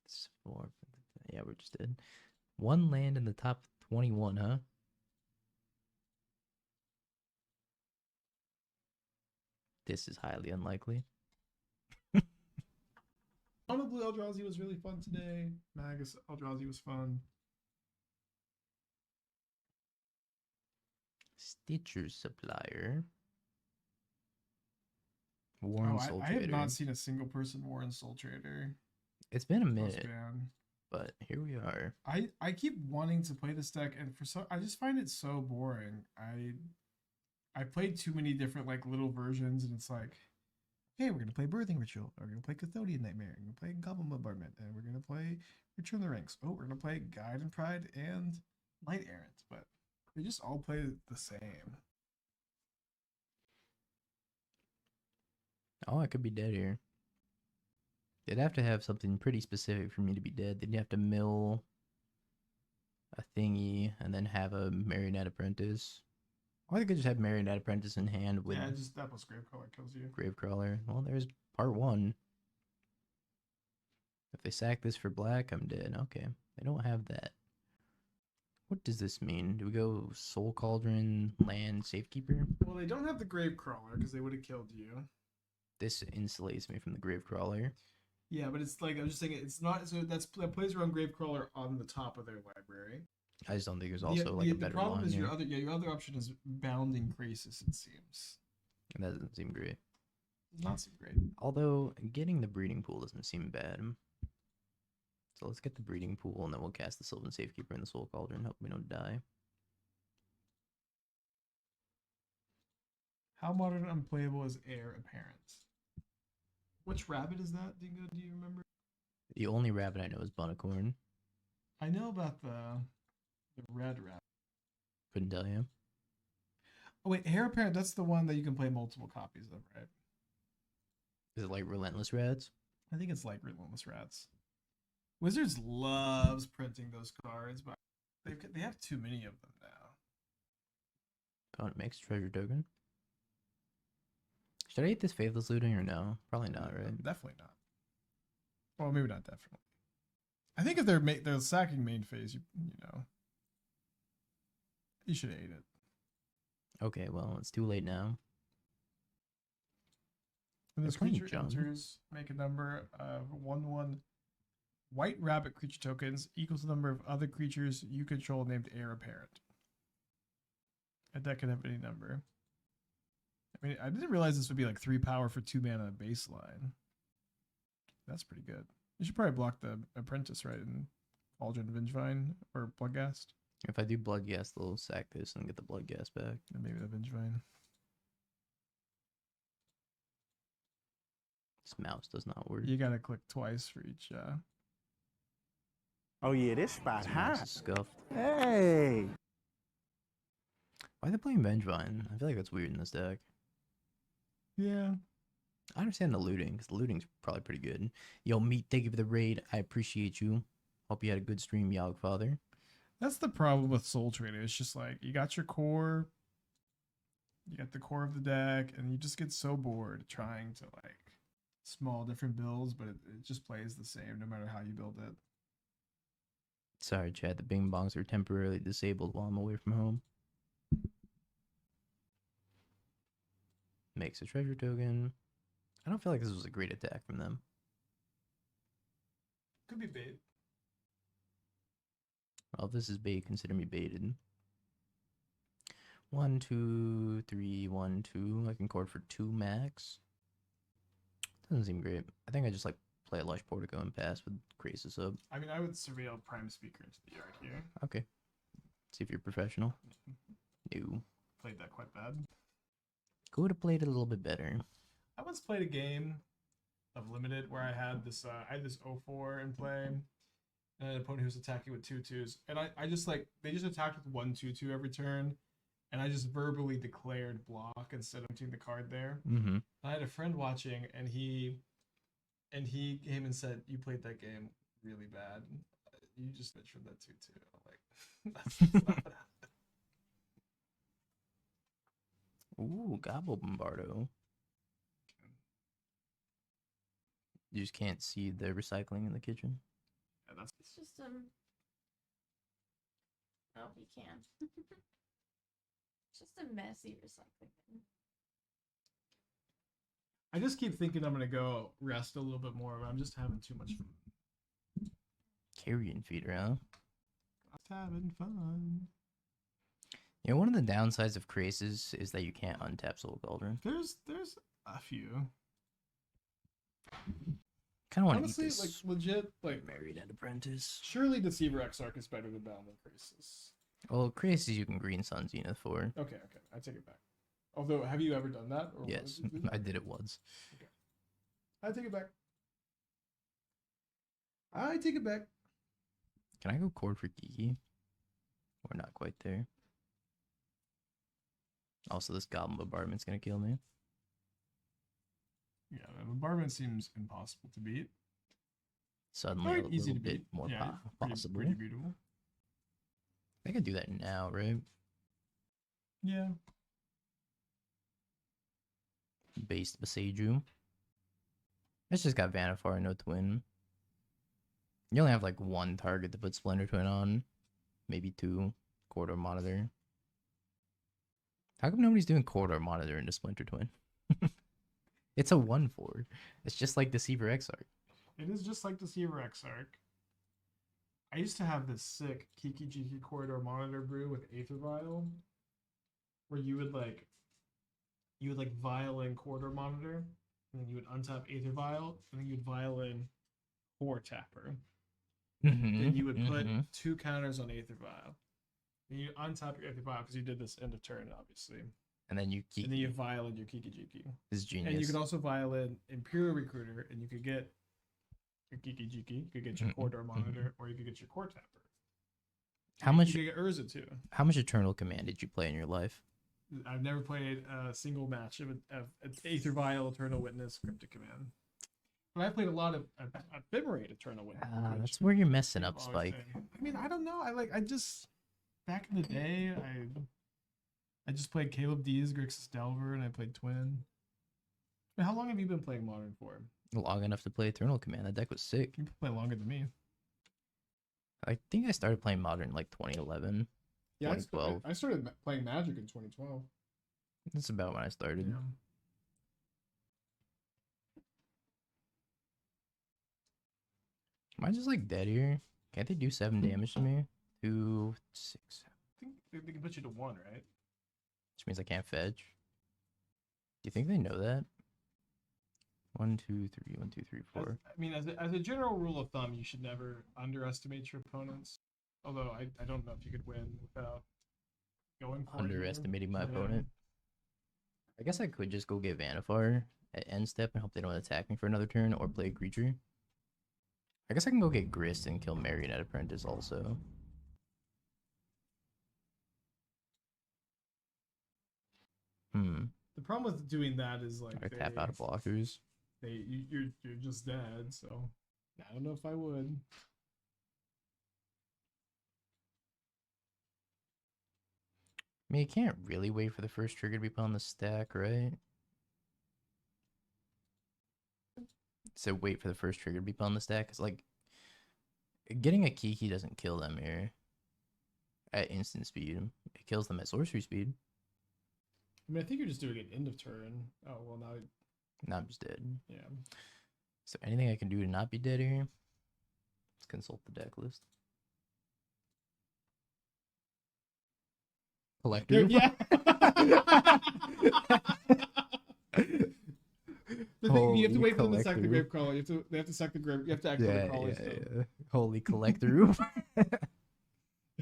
It's 4. Yeah, we're just dead. 1 land in the top 21, huh? This is highly unlikely. Mono Blue Eldrazi was really fun today. Magus Eldrazi was fun. Stitcher's Supplier. Warren Soul I have Trader. not seen a single person Warren Soul Trader. It's been a Post minute, ban. but here we are. I keep wanting to play this deck, and I just find it so boring. I played too many different like little versions, and it's like, okay, we're gonna play Birthing Ritual, we're gonna play Cathodian Nightmare, we're gonna play Goblin Bombardment, and we're gonna play Return the Ranks. Oh, we're gonna play Guide and Pride and Light Errant, but they just all play the same. Oh, I could be dead here. They'd have to have something pretty specific for me to be dead. They'd have to mill a thingy and then have a Marionette Apprentice. Or they could just have Marionette Apprentice in hand with Yeah, just that plus Gravecrawler kills you. Gravecrawler. Well, there's part 1. If they sack this for black, I'm dead. Okay, they don't have that. What does this mean? Do we go Soul Cauldron, land, Safekeeper? Well, they don't have the Gravecrawler because they would have killed you. This insulates me from the Gravecrawler. Yeah, but it's like I'm just saying it's not. So that plays around Gravecrawler on the top of their library. I just don't think there's also like a better the problem one is here. your other option is Bounding Crisis. It seems And that doesn't seem great. does not seem great. Although getting the breeding pool doesn't seem bad. So let's get the breeding pool and then we'll cast the Sylvan Safekeeper in the Soul Cauldron. Hope we don't die. How modern unplayable is Heir Apparent? Which rabbit is that, Dingo? Do you remember? The only rabbit I know is Bunicorn. I know about the red rabbit. Couldn't tell you. Oh wait, Heir Apparent. That's the one that you can play multiple copies of, right? Is it like Relentless Rats? I think it's like Relentless Rats. Wizards loves printing those cards, but they have too many of them now. Opponent makes treasure token. Should I eat this Faithless Looting or no? Probably not, right? Definitely not. Well, maybe not definitely. I think if they're sacking main phase, you know, you should eat it. Okay, well, it's too late now. When this They're playing creature Jund. enters, make a number of 1/1 white rabbit creature tokens equals the number of other creatures you control named Heir Apparent. A deck can have any number. I mean, I didn't realize this would be like 3 power for 2 mana baseline. That's pretty good. You should probably block the Apprentice, right? In Cauldron Vengevine or Bloodghast. If I do Bloodghast, they'll sack this and get the Bloodghast back. And maybe the Vengevine. This mouse does not work. You gotta click twice for each. Oh yeah, this spot This mouse hot. is scuffed. Hey. Why are they playing Vengevine? I feel like that's weird in this deck. Yeah. I understand the looting, because the looting's probably pretty good. Yo, Meat, thank you for the raid. I appreciate you. Hope you had a good stream, Yogfather. That's the problem with Soul Trader. It's just like you got your core, you got the core of the deck, and you just get so bored trying to like small different builds, but it just plays the same no matter how you build it. Sorry, Chad, the bing bongs are temporarily disabled while I'm away from home. Makes a treasure token. I don't feel like this was a great attack from them. Could be bait. Well, if this is bait, consider me baited. 1, 2, 3, 1, 2. I can cord for 2 max. Doesn't seem great. I think I just like play a Lush Portico and pass with Crisis up. I mean, I would surveil Prime Speaker into the yard here. Okay. See if you're professional. No. Played that quite bad. Could have played it a little bit better. I once played a game of Limited where I had this 0-4 in play, and an opponent who was attacking with 2/2s, and I just like they just attacked with 1/2/2 every turn, and I just verbally declared block instead of putting the card there. Mm-hmm. I had a friend watching, and he came and said, "You played that game really bad. You just bitched from that 2/2." I'm like, that's not what happened. Ooh, Gobble Bombardo. You just can't see the recycling in the kitchen. Yeah, that's It's just oh, he can. It's just a messy recycling bin. I just keep thinking I'm gonna go rest a little bit more, but I'm just having too much fun. Carrion feeder, huh? Just having fun. You know, one of the downsides of Crisis is that you can't untap Soul Cauldron. There's a few. Kind of want to eat Honestly, this like legit, like Married and Apprentice. surely Deceiver Exarch is better than Bounding Crisis. Well, Crisis you can Green Sun Zenith for. Okay, I take it back. Although, have you ever done that? Or what Yes, did you do? I did it once. I take it back. I take it back. Can I go Cord for Kiki? We're not quite there. Also, this Goblin Bombardment's gonna kill me. Yeah, the bombardment seems impossible to beat. Suddenly, Quite a easy little to bit beat. more Yeah, possible. Pretty beatable. I can do that now, right? Yeah. Based Beseju. It's just got Vannifar and no Twin. You only have like one target to put Splendor Twin on. Maybe 2. Corridor Monitor. How come nobody's doing Corridor Monitor into Splinter Twin? It's a 1/4. It's just like Deceiver Exarch. It is just like Deceiver Exarch. I used to have this sick Kiki Jiki Corridor Monitor brew with Aether Vial, where you would vial in Corridor Monitor, and then you would untap Aether Vial, and then you would vial in Core Tapper. Then you would put 2 counters on Aether Vial. Then you untap your Aether Vial because you did this end of turn, obviously. And then you keep. And then you vial in your Kiki Jiki. This is genius. And you could also vial in Imperial Recruiter, and you could get your Kiki Jiki, you could get your Corridor Monitor, or you could get your Core Tapper. How much? You could get Urza too. How much Eternal Command did you play in your life? I've never played a single match of Aether Vial, Eternal Witness, Cryptic Command. But I played a lot of Ephemerate Eternal Witness. That's where you're messing up, people always Spike. say. I mean, I don't know. I just back in the day, I just played Caleb D's Grixis Delver, and I played Twin. I mean, how long have you been playing Modern for? Long enough to play Eternal Command. That deck was sick. You play longer than me. I think I started playing Modern in like 2011. Yeah, 2012. I started playing Magic in 2012. That's about when I started. Yeah. Am I just like dead here? Can't they do 7 damage to me? 2, 6, 7. I think they can put you to 1, right? Which means I can't fetch. Do you think they know that? 1, 2, 3, 1, 2, 3, 4. I mean, as a general rule of thumb, you should never underestimate your opponents. Although I don't know if you could win without going for it either. Underestimating my Yeah. opponent. I guess I could just go get Vannifar at end step and hope they don't attack me for another turn or play a creature. I guess I can go get Grist and kill Marionette Apprentice also. The problem with doing that is like Or tap out of blockers. you're just dead. So I don't know if I would. I mean, you can't really wait for the first trigger to be put on the stack, right? So wait for the first trigger to be put on the stack. Because, like, getting a Kiki doesn't kill them here at instant speed. It kills them at sorcery speed. I mean, I think you're just doing it end of turn. Oh well, now Now I'm just dead. yeah. Is there anything I can do to not be dead here? Let's consult the deck list. Collector. Yeah. The thing, you have to Holy wait for them to sack the collector. grave crawler. They have to sack the grave. You have to activate the Yeah, crawler yeah, still. yeah. Holy collector roof.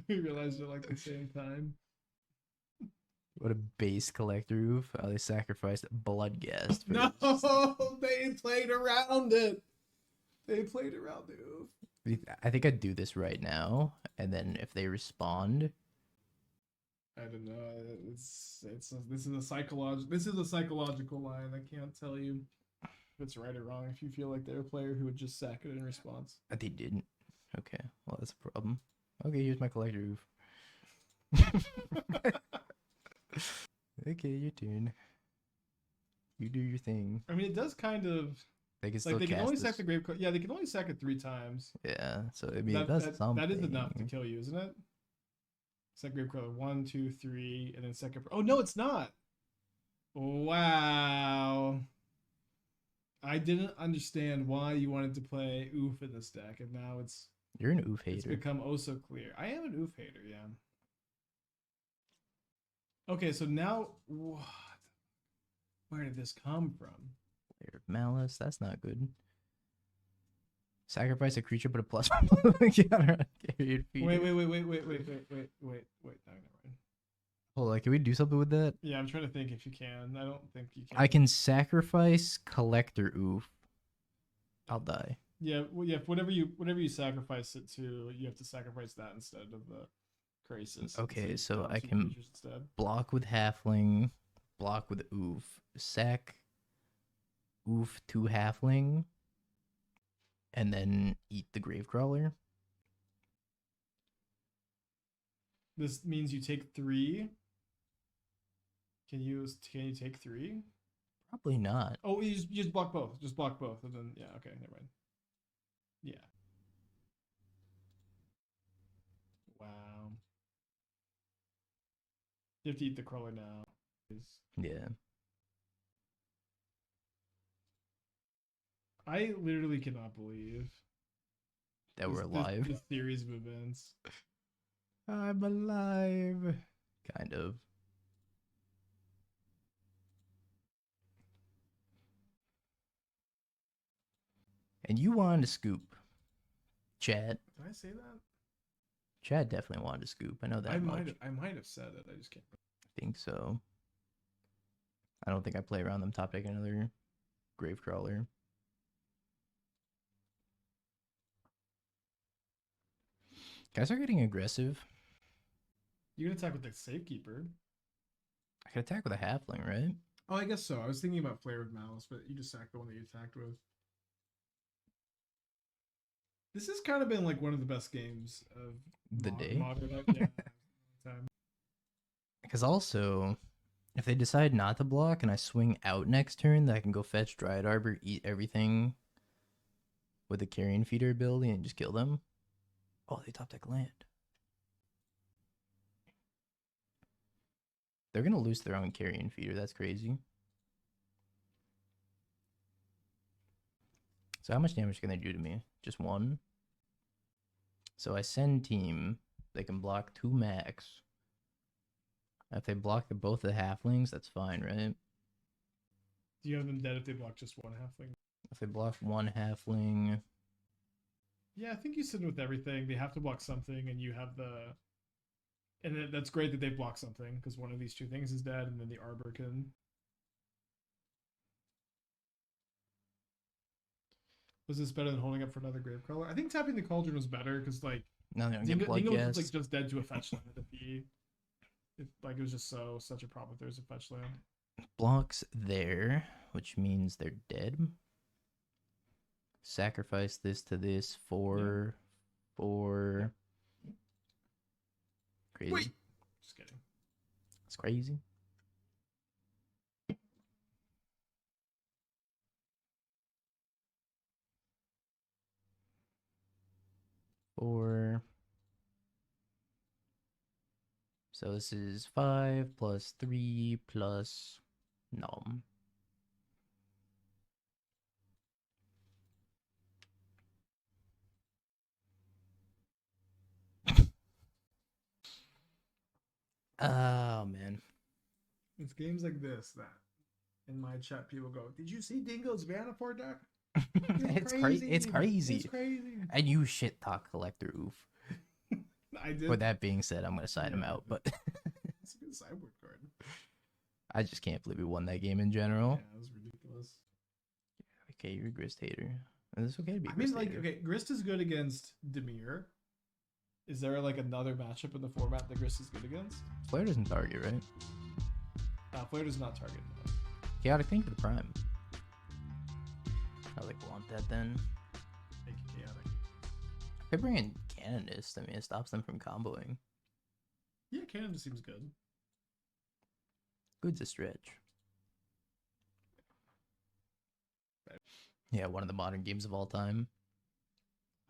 We realized they're like the same time. What a base collector roof. Oh, they sacrificed Bloodghast. for No, this. they played around it. They played around the oof. I think I'd do this right now, and then if they respond, I don't know. This is a psychological line. I can't tell you if it's right or wrong. If you feel like they're a player who would just sack it in response. they didn't. Okay, well that's a problem. Okay, here's my collector roof. Okay, your turn. You do your thing. I mean, it does kind of They can still like they can cast only this. sack the grave. Yeah, they can only sack it 3 times. Yeah, so I mean, it does something. That is enough to kill you, isn't it? Sack grave crawler 1, 2, 3, and then second. Oh no, it's not. Wow. I didn't understand why you wanted to play oof in this deck, and now it's You're an oof it's hater. become oh so clear. I am an oof hater, yeah. Okay, so now what? Where did this come from? Layer of Malice, that's not good. Sacrifice a creature, put a +1 counter on carried feeder. Wait. No, never mind. Hold on, can we do something with that? Yeah, I'm trying to think if you can. I don't think you can. I can sacrifice collector oof. I'll die. Yeah, well, yeah. Whatever you sacrifice it to, you have to sacrifice that instead of the crisis. Okay, so draw I 2 can creatures instead. block with halfling, block with oof, sack oof to halfling, and then eat the gravecrawler. This means you take 3. Can you take 3? Probably not. Oh, you just block both. Just block both, and then yeah. Okay, never mind. Yeah. Wow. You have to eat the crawler now. Yeah. I literally cannot believe That we're alive. This series of events. I'm alive. Kind of. And you wanted to scoop. Chad. Did I say that? Chad definitely wanted to scoop. I know that I much. might have said it. I just can't. I think so. I don't think I play around them top deck another Gravecrawler. Guys are getting aggressive. You can attack with the Safekeeper. I could attack with a halfling, right? Oh, I guess so. I was thinking about Flare of Malice, but you just sacked the one that you attacked with. This has kind of been like one of the best games of The day? Modern, yeah, time. Because also, if they decide not to block and I swing out next turn, then I can go fetch Dryad Arbor, eat everything with the Carrion Feeder ability and just kill them. Oh, they top deck land. They're going to lose their own Carrion Feeder. That's crazy. So how much damage can they do to me? Just 1? So I send team. They can block 2 max. If they block both the halflings, that's fine, right? Do you have them dead if they block just 1 halfling? If they block 1 halfling, Yeah, I think you sit with everything. They have to block something, and you have the... And that's great that they block something, because one of these 2 things is dead, and then the Arbor can... Was this better than holding up for another Gravecrawler? I think tapping the Cauldron was better, because, like... no, they don't Dingo get blood was gas. like just dead to a fetch land if like it was just such a problem if there's a fetch land. blocks there, which means they're dead. Sacrifice this to this for crazy. Wait. Just kidding. It's crazy. Four. So this is 5 plus 3 plus nom. Oh man. It's games like this that in my chat people go, "Did you see Dingo's Vannifar deck? It's crazy. It's crazy. It's crazy." And you shit talk collector oof. I did. With that being said, I'm gonna side him out, but It's a good sideboard card. I just can't believe we won that game in general. Yeah, that was ridiculous. Okay, you're a Grist hater. And it's okay to be a I mean, Grist like, hater. okay, Grist is good against Demir. Is there like another matchup in the format that Grist is good against? Flare doesn't target, right? Flare does not target. No. Chaotic Thing for the Prime. I like want that then. Make it chaotic. If they bring in Canonist, I mean, it stops them from comboing. Yeah, Canada seems good. Good's a stretch. Yeah, one of the modern games of all time.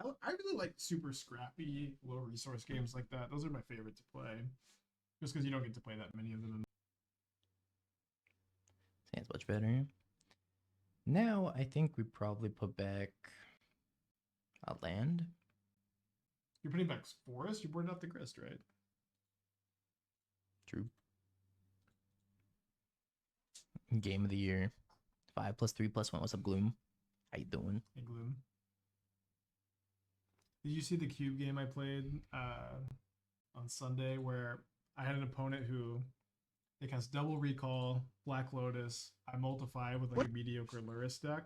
I really like super scrappy, low resource games like that. Those are my favorite to play. Just because you don't get to play that many of them. Sounds much better. Now, I think we probably put back a land. You're putting back Forest? You're boarding out the Grist, right? True. Game of the year. 5 plus 3 plus 1. What's up, Gloom? How you doing? Hey, Gloom. Did you see the cube game I played on Sunday where I had an opponent who it has double recall, Black Lotus, I multiply with like a mediocre Luris deck,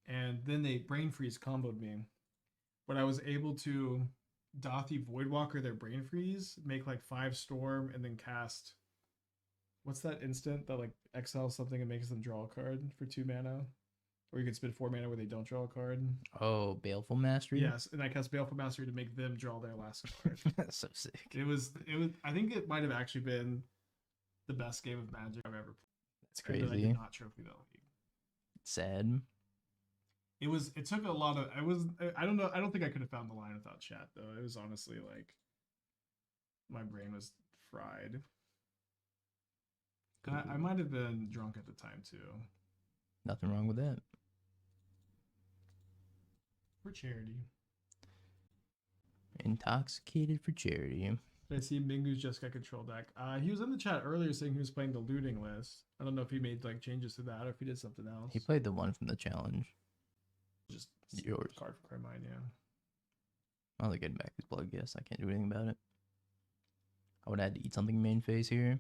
and then they brain freeze comboed me. But I was able to Dothy Voidwalker their brain freeze, make like 5 storm, and then cast what's that instant that like exiles something and makes them draw a card for 2 mana? Or you can spend 4 mana where they don't draw a card. Oh, Baleful Mastery? Yes, and I cast Baleful Mastery to make them draw their last card. That's so sick. It was I think it might have actually been the best game of Magic I've ever played. That's And I crazy. did not trophy that league. Sad. It took a lot of I don't know, I don't think I could have found the line without chat though. It was honestly like my brain was fried. I might have been drunk at the time too. Nothing wrong with that. For charity. Intoxicated for charity. I see Mingu's just got control deck. He was in the chat earlier saying he was playing the looting list. I don't know if he made like changes to that or if he did something else. He played the one from the challenge. Just Yours. card for card mine, yeah. I'll get getting back his blood guess. I can't do anything about it. I would have to eat something main phase here.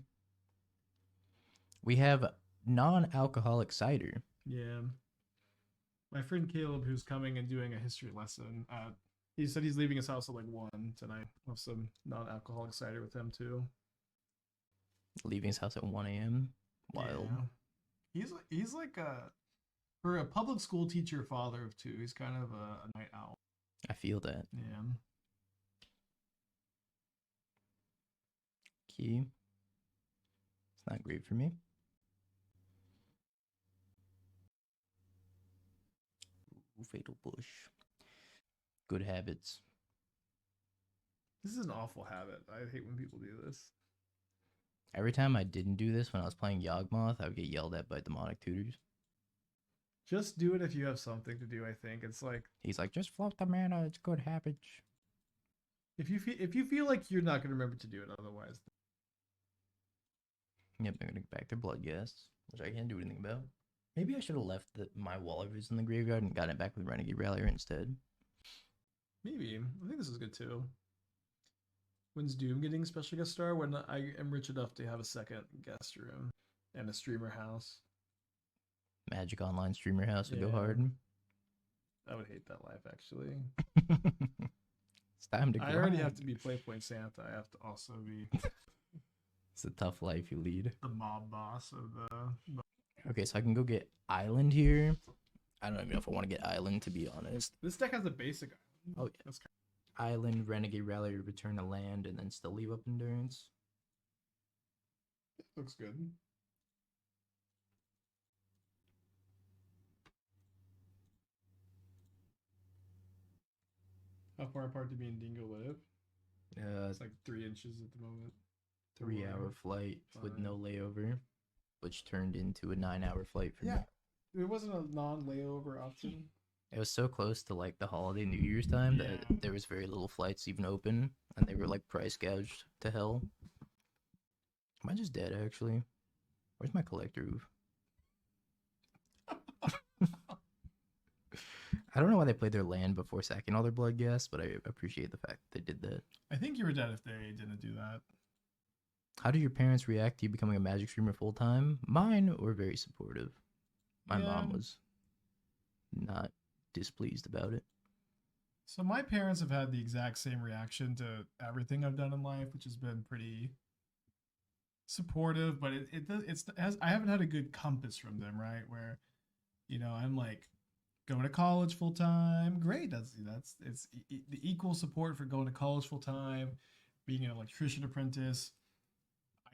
We have non-alcoholic cider. Yeah. My friend Caleb, who's coming and doing a history lesson, he said he's leaving his house at like 1 tonight. I'll have some non-alcoholic cider with him too. Leaving his house at 1 a.m. Wild. Yeah. He's like for a public school teacher, father of 2. He's kind of a night owl. I feel that. Yeah. Key. It's not great for me. Ooh, Fatal Bush. Good habits. This is an awful habit. I hate when people do this. Every time I didn't do this when I was playing Yawgmoth, I would get yelled at by demonic tutors. Just do it if you have something to do, I think. It's like He's like, just float the mana, it's good habits. if you feel like you're not gonna remember to do it otherwise. Yep, they're gonna get back their blood guests, which I can't do anything about. Maybe I should have left my Walrus in the graveyard and gotten it back with Renegade Rallier instead. Maybe. I think this is good too. When's Doom getting special guest star? When I am rich enough to have a second guest room and a streamer house. Magic Online Streamer House would go Yeah. hard. I would hate that life actually. It's time to I already have grind. to be Playpoint Santa. I have to also be It's a tough life you lead. The mob boss of the. Okay, so I can go get Island here. I don't even know if I want to get Island, to be honest. This deck has a basic. Oh, yeah. That's Island, Renegade Rally, return a land, and then still leave up Endurance. looks good. How far apart do me and Dingo live? It's like 3 inches at the moment. 3-hour flight with Fine. no layover, which turned into a 9-hour flight for me. Yeah. There wasn't a non-layover option. It was so close to like the holiday New Year's time that Yeah. there was very little flights even open, and they were like price gouged to hell. Am I just dead actually? Where's my collector roof? I don't know why they played their land before sacking all their blood gas, but I appreciate the fact that they did that. I think you were dead if they didn't do that. How do your parents react to you becoming a Magic streamer full time? Mine were very supportive. My mom Yeah. was not displeased about it. So my parents have had the exact same reaction to everything I've done in life, which has been pretty supportive. But I haven't had a good compass from them, right? Where, I'm like going to college full time. Great, it's the equal support for going to college full time, being an electrician apprentice,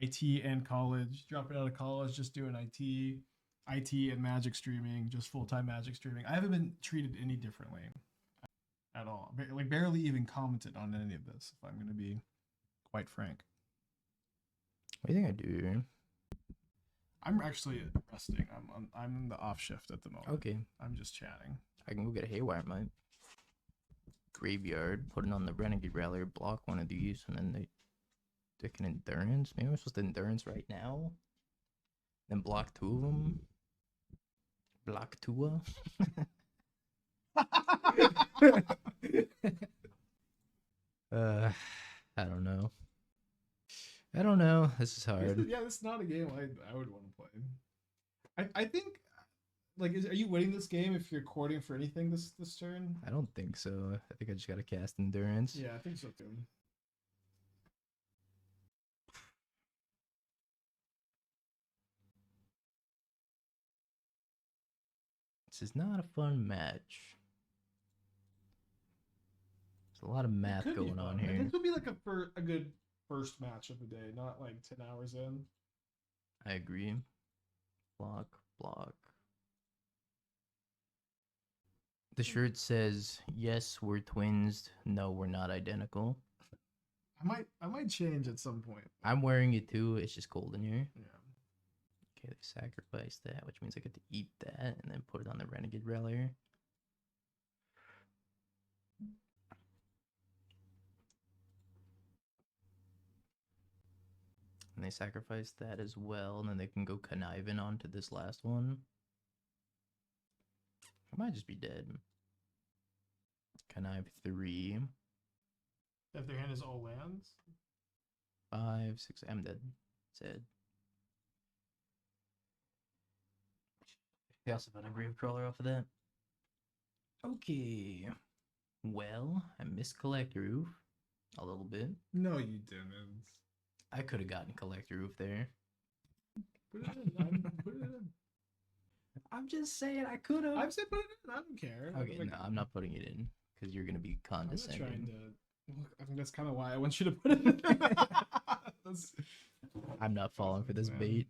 IT and college, dropping out of college, just doing IT and Magic streaming, just full time Magic streaming. I haven't been treated any differently at all. Like barely even commented on any of this, if I'm going to be quite frank. What do you think I do here? I'm actually resting. I'm in the off shift at the moment. Okay, I'm just chatting. I can go get a Haywire Mite. Graveyard, put it on the Renegade Rally, block one of these, and then they can Endurance. Maybe I'm supposed to Endurance right now? Then block 2 of them? Block 2? I don't know. This is hard. This is not a game I would want to play. I think, are you winning this game if you're courting for anything this turn? I don't think so. I think I just gotta cast Endurance. Yeah, I think so too. This is not a fun match. There's a lot of math Could be going on fun. here. This would be like a good first match of the day, not like 10 hours in. I agree. Block. The shirt says, "Yes, we're twins. No, we're not identical." I might change at some point. I'm wearing it too. It's just cold in here. Yeah. Okay, they sacrificed that, which means I get to eat that and then put it on the Renegade Relier. And they sacrifice that as well, and then they can go conniving onto this last one. I might just be dead. Connive 3. If their hand is all lands. 5, 6. I'm dead. Dead. They also got a Gravecrawler off of that. Okay. Well, I missed Collector Roof a little bit. No, you didn't. I could have gotten Collector Roof there. Put it in. Put it in. I'm just saying I could have. I'm saying put it in. I don't care. Okay, no, I'm not putting it in because you're gonna be I'm not condescending. trying to. Look, I think that's kind of why I want you to put it in. I'm not falling for this Man. bait.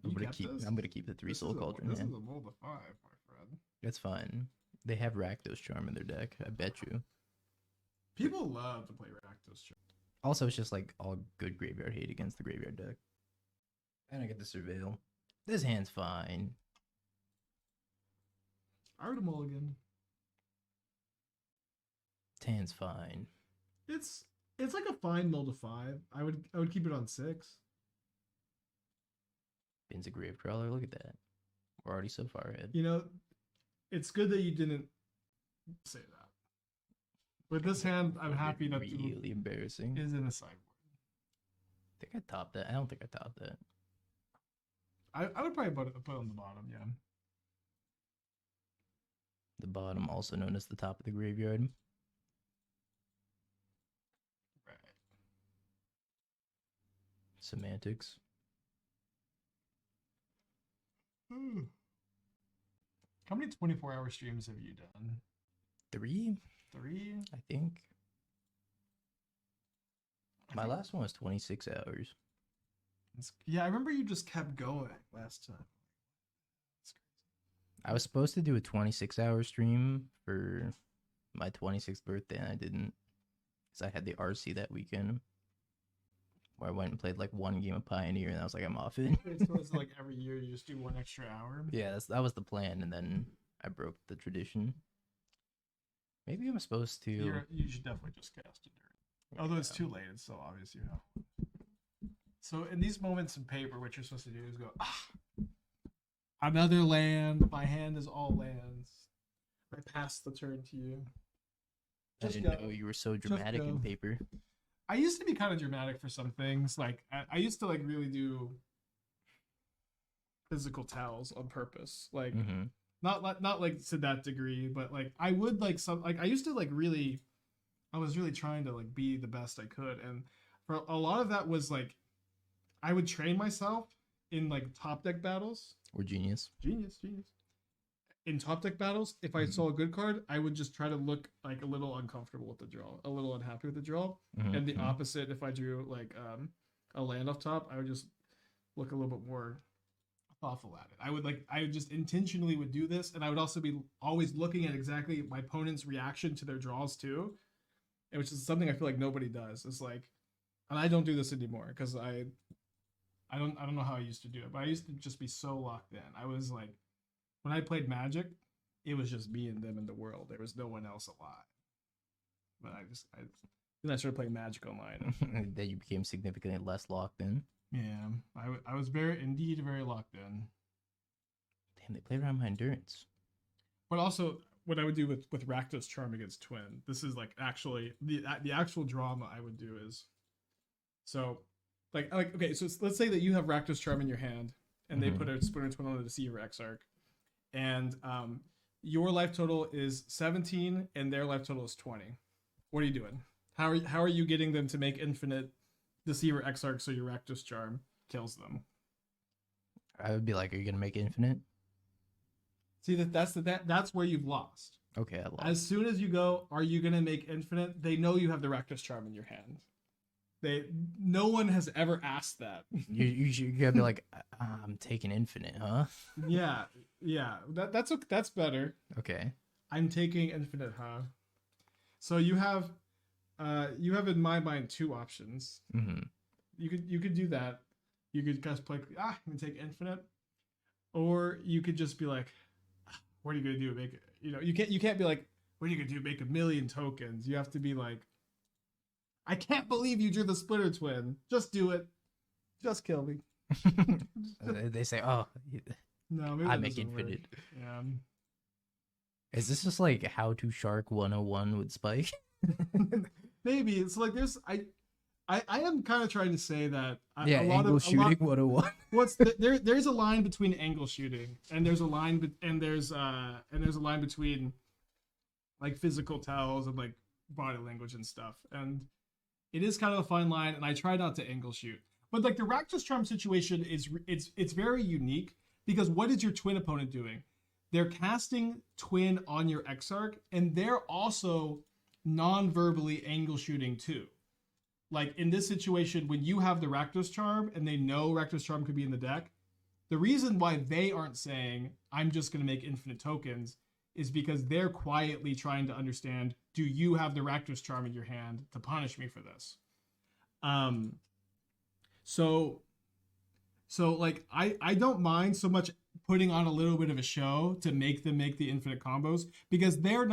I'm You gonna kept keep. this? I'm gonna keep the 3 Soul Cauldron. This Yeah, is a mold of 5, my friend. that's fine. They have Rakdos Charm in their deck. I bet you. People love to play Rakdos. Also, it's just like all good graveyard hate against the graveyard deck. And I get the Surveil. This hand's fine. I would mulligan. Hand's fine. It's like a fine mold of 5. I would keep it on 6. Bin's a Gravecrawler. Look at that. We're already so far ahead. It's good that you didn't say that. With this hand, I'm happy that Really embarrassing. is in a sideboard. I think I topped that. I don't think I topped that. I would probably put it on the bottom, yeah. The bottom, also known as the top of the graveyard. Right. Semantics. How many 24-hour streams have you done? 3, 3? I think. I My think- last one was 26 hours. Yeah, I remember you just kept going last time. I was supposed to do a 26-hour stream for my 26th birthday, and I didn't. Because I had the RC that weekend. Where I went and played like one game of Pioneer, and I was like, I'm off it. It's supposed to, like, every year you just do 1 extra hour. Yeah, that was the plan, and then I broke the tradition. Maybe I'm supposed to. You should definitely just cast it during. Although it's too late, it's still obvious you know. So in these moments in paper, what you're supposed to do is go, another land. My hand is all lands. I pass the turn to you. I Just didn't go. know you were so dramatic go. in paper. I used to be kind of dramatic for some things. Like I used to like really do physical tells on purpose. Like Mm-hmm. not like to that degree, but like I would like some like I used to like really I was really trying to like be the best I could, and for a lot of that was like I would train myself in like top deck battles. Or genius. Genius. In top deck battles, if I saw a good card, I would just try to look like a little uncomfortable with the draw, a little unhappy with the draw. Mhm, And the mhm. opposite, if I drew like a land off top, I would just look a little bit more thoughtful at it. I would just intentionally would do this, and I would also be always looking at exactly my opponent's reaction to their draws too, and which is something I feel like nobody does. It's like, and I don't do this anymore because I don't know how I used to do it, but I used to just be so locked in. I was like, when I played Magic, it was just me and them in the world. There was no one else alive. But then I started playing Magic online. That you became significantly less locked in. Yeah, I was very locked in. Damn, they played around my endurance. But also, what I would do with Rakdos Charm against Twin, this is like actually the actual drama I would do is, so like okay, so let's say that you have Rakdos Charm in your hand, and they Mhm. put a Splinter Twin on the Deceiver Exarch, and your life total is 17 and their life total is 20. What are you doing? How are you getting them to make infinite Deceiver Exarch so your Rakdos Charm kills them? I would be like, are you gonna make infinite? See that's where you've lost. Okay, I lost. As soon as you go, are you gonna make infinite? They know you have the Rakdos Charm in your hand. No one has ever asked that. You gotta be like, I'm taking infinite, huh? Yeah. That's better. Okay. I'm taking infinite, huh? So you have in my mind 2 options. Mm-hmm. You could do that. You could just play I'm gonna take infinite, or you could just be like, what are you gonna do? Make it, you can't be like, what are you gonna do? Make 1,000,000 tokens. You have to be like, I can't believe you drew the Splitter Twin. Just do it. Just kill me. They say, oh, No, maybe I that make doesn't work. infinite. Yeah. Is this just like how to Shark 101 with Spike? Maybe it's like I am kind of trying to say that Yeah, angle shooting 101. there's a line between angle shooting and there's a line there's a line between like physical tells and like body language and stuff, and it is kind of a fine line, and I try not to angle shoot. But like the Rakdos Charm situation is it's very unique because what is your twin opponent doing? They're casting Twin on your Exarch, and they're also non-verbally angle shooting too. Like in this situation, when you have the Rakdos Charm and they know Rakdos Charm could be in the deck, the reason why they aren't saying, I'm just going to make infinite tokens, is because they're quietly trying to understand, do you have the Rakdos Charm in your hand to punish me for this? So like I don't mind so much putting on a little bit of a show to make them make the infinite combos, because they're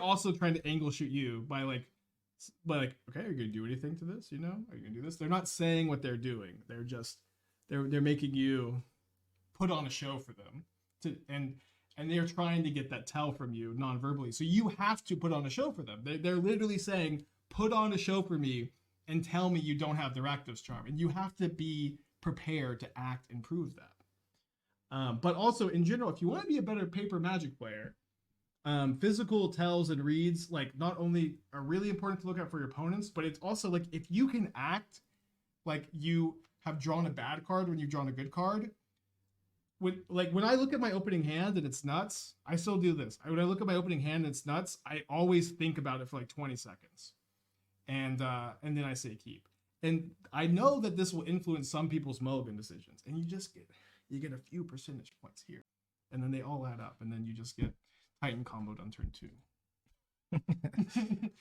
also trying to angle shoot you by like, okay, are you gonna do anything to this? Are you gonna do this? They're not saying what they're doing. They're just they're making you put on a show for them and they're trying to get that tell from you non-verbally. So you have to put on a show for them. They're literally saying, put on a show for me and tell me you don't have the Rakdos Charm. And you have to be prepared to act and prove that. But also, in general, if you want to be a better paper Magic player, physical tells and reads, like, not only are really important to look at for your opponents, but it's also, like, if you can act like you have drawn a bad card when you've drawn a good card. When I look at my opening hand and it's nuts, I still do this. When I look at my opening hand and it's nuts, I always think about it for like 20 seconds, and then I say keep. And I know that this will influence some people's mulligan decisions, and you get a few percentage points here, and then they all add up, and then you just get Titan comboed on turn 2.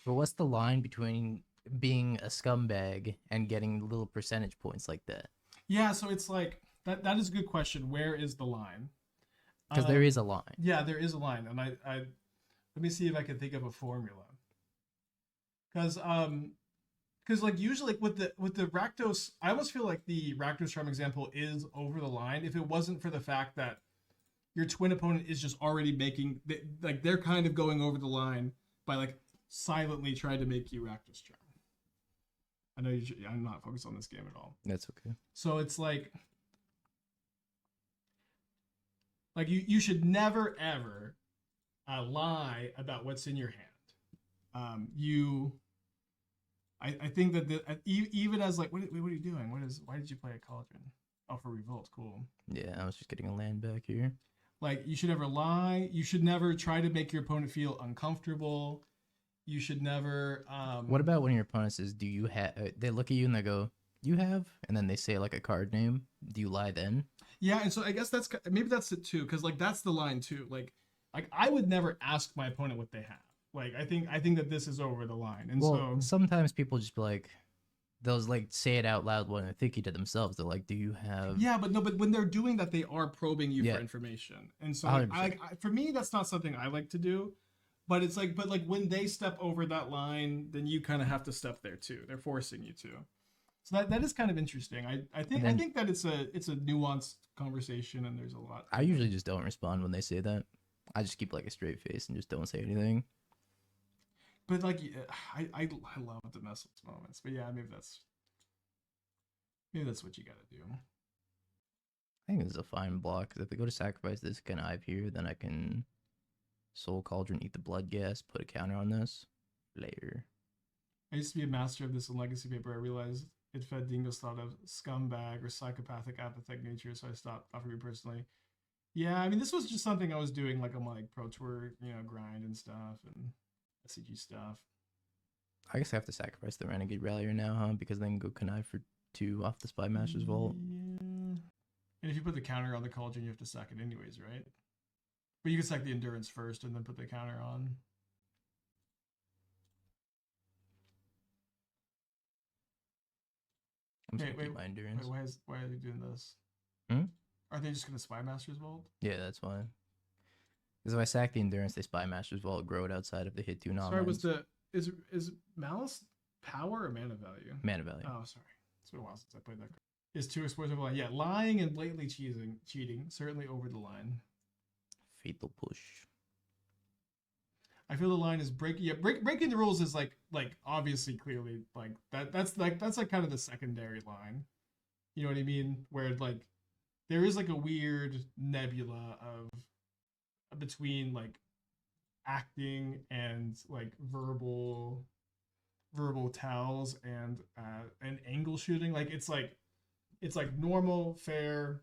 But what's the line between being a scumbag and getting little percentage points like that? Yeah, so it's like that is a good question. Where is the line? Because there is a line. Yeah, there is a line, and I let me see if I can think of a formula. Because like usually like with the Rakdos, I almost feel like the Rakdos Charm example is over the line if it wasn't for the fact that your twin opponent is just already making like they're kind of going over the line by like silently trying to make you Rakdos Charm. I know I'm not focused on this game at all. That's okay. So it's like you should never ever lie about what's in your hand. I think that even as like what are you doing? Why did you play a Cauldron? Oh, for Revolt, cool. Yeah, I was just getting a land back here. Like you should never lie. You should never try to make your opponent feel uncomfortable. You should never. What about when your opponent says, "Do you have?" They look at you and they go, "You have," and then they say like a card name. Do you lie then? Yeah, and so I guess maybe that's it too, because like that's the line too. Like I would never ask my opponent what they have. Like I think that this is over the line, and well, sometimes people just be like, they'll like say it out loud when they're thinking to themselves. They're like, "Do you have?" Yeah, but when they're doing that, they are probing you for information, and so like, for me, that's not something I like to do. But it's like, when they step over that line, then you kind of have to step there too. They're forcing you to. So that is kind of interesting. I think that it's a nuanced conversation, and there's a lot. I usually just don't respond when they say that. I just keep like a straight face and just don't say anything. But like, I love the mess-ups moments. But yeah, maybe that's what you gotta do. I think this is a fine block, because if they go to sacrifice this connive here, then I can Soul Cauldron, eat the blood gas, put a counter on this. Later. I used to be a master of this in Legacy Paper. I realized it fed Dingo's thought of scumbag or psychopathic apathetic nature, so I stopped offering me personally. Yeah, I mean, this was just something I was doing like on my like Pro Tour, grind and stuff, and SCG stuff. I guess I have to sacrifice the Renegade Rallier now, huh? Because then go connive for 2 off the Spy Master's Vault. Yeah. And if you put the counter on the Cauldron, you have to sack it anyways, right? But you can sack the Endurance first and then put the counter on. I'm just gonna keep my Endurance. Wait, why are they doing this? Are they just gonna Spy Master's Vault? Yeah, that's why. Because if I sack the Endurance, they Spy Master's Vault, grow it outside of the hit 2 non-lands. Sorry, is Malice power or mana value? Mana value. Oh, sorry. It's been a while since I played that card. Is 2 explosive line. Yeah, lying and blatantly cheating, certainly over the line. Fatal push. I feel the line is breaking the rules is like obviously clearly like that's kind of the secondary line. You know what I mean? Where like there is like a weird nebula of between like acting and like verbal tells and angle shooting. Like it's like normal, fair,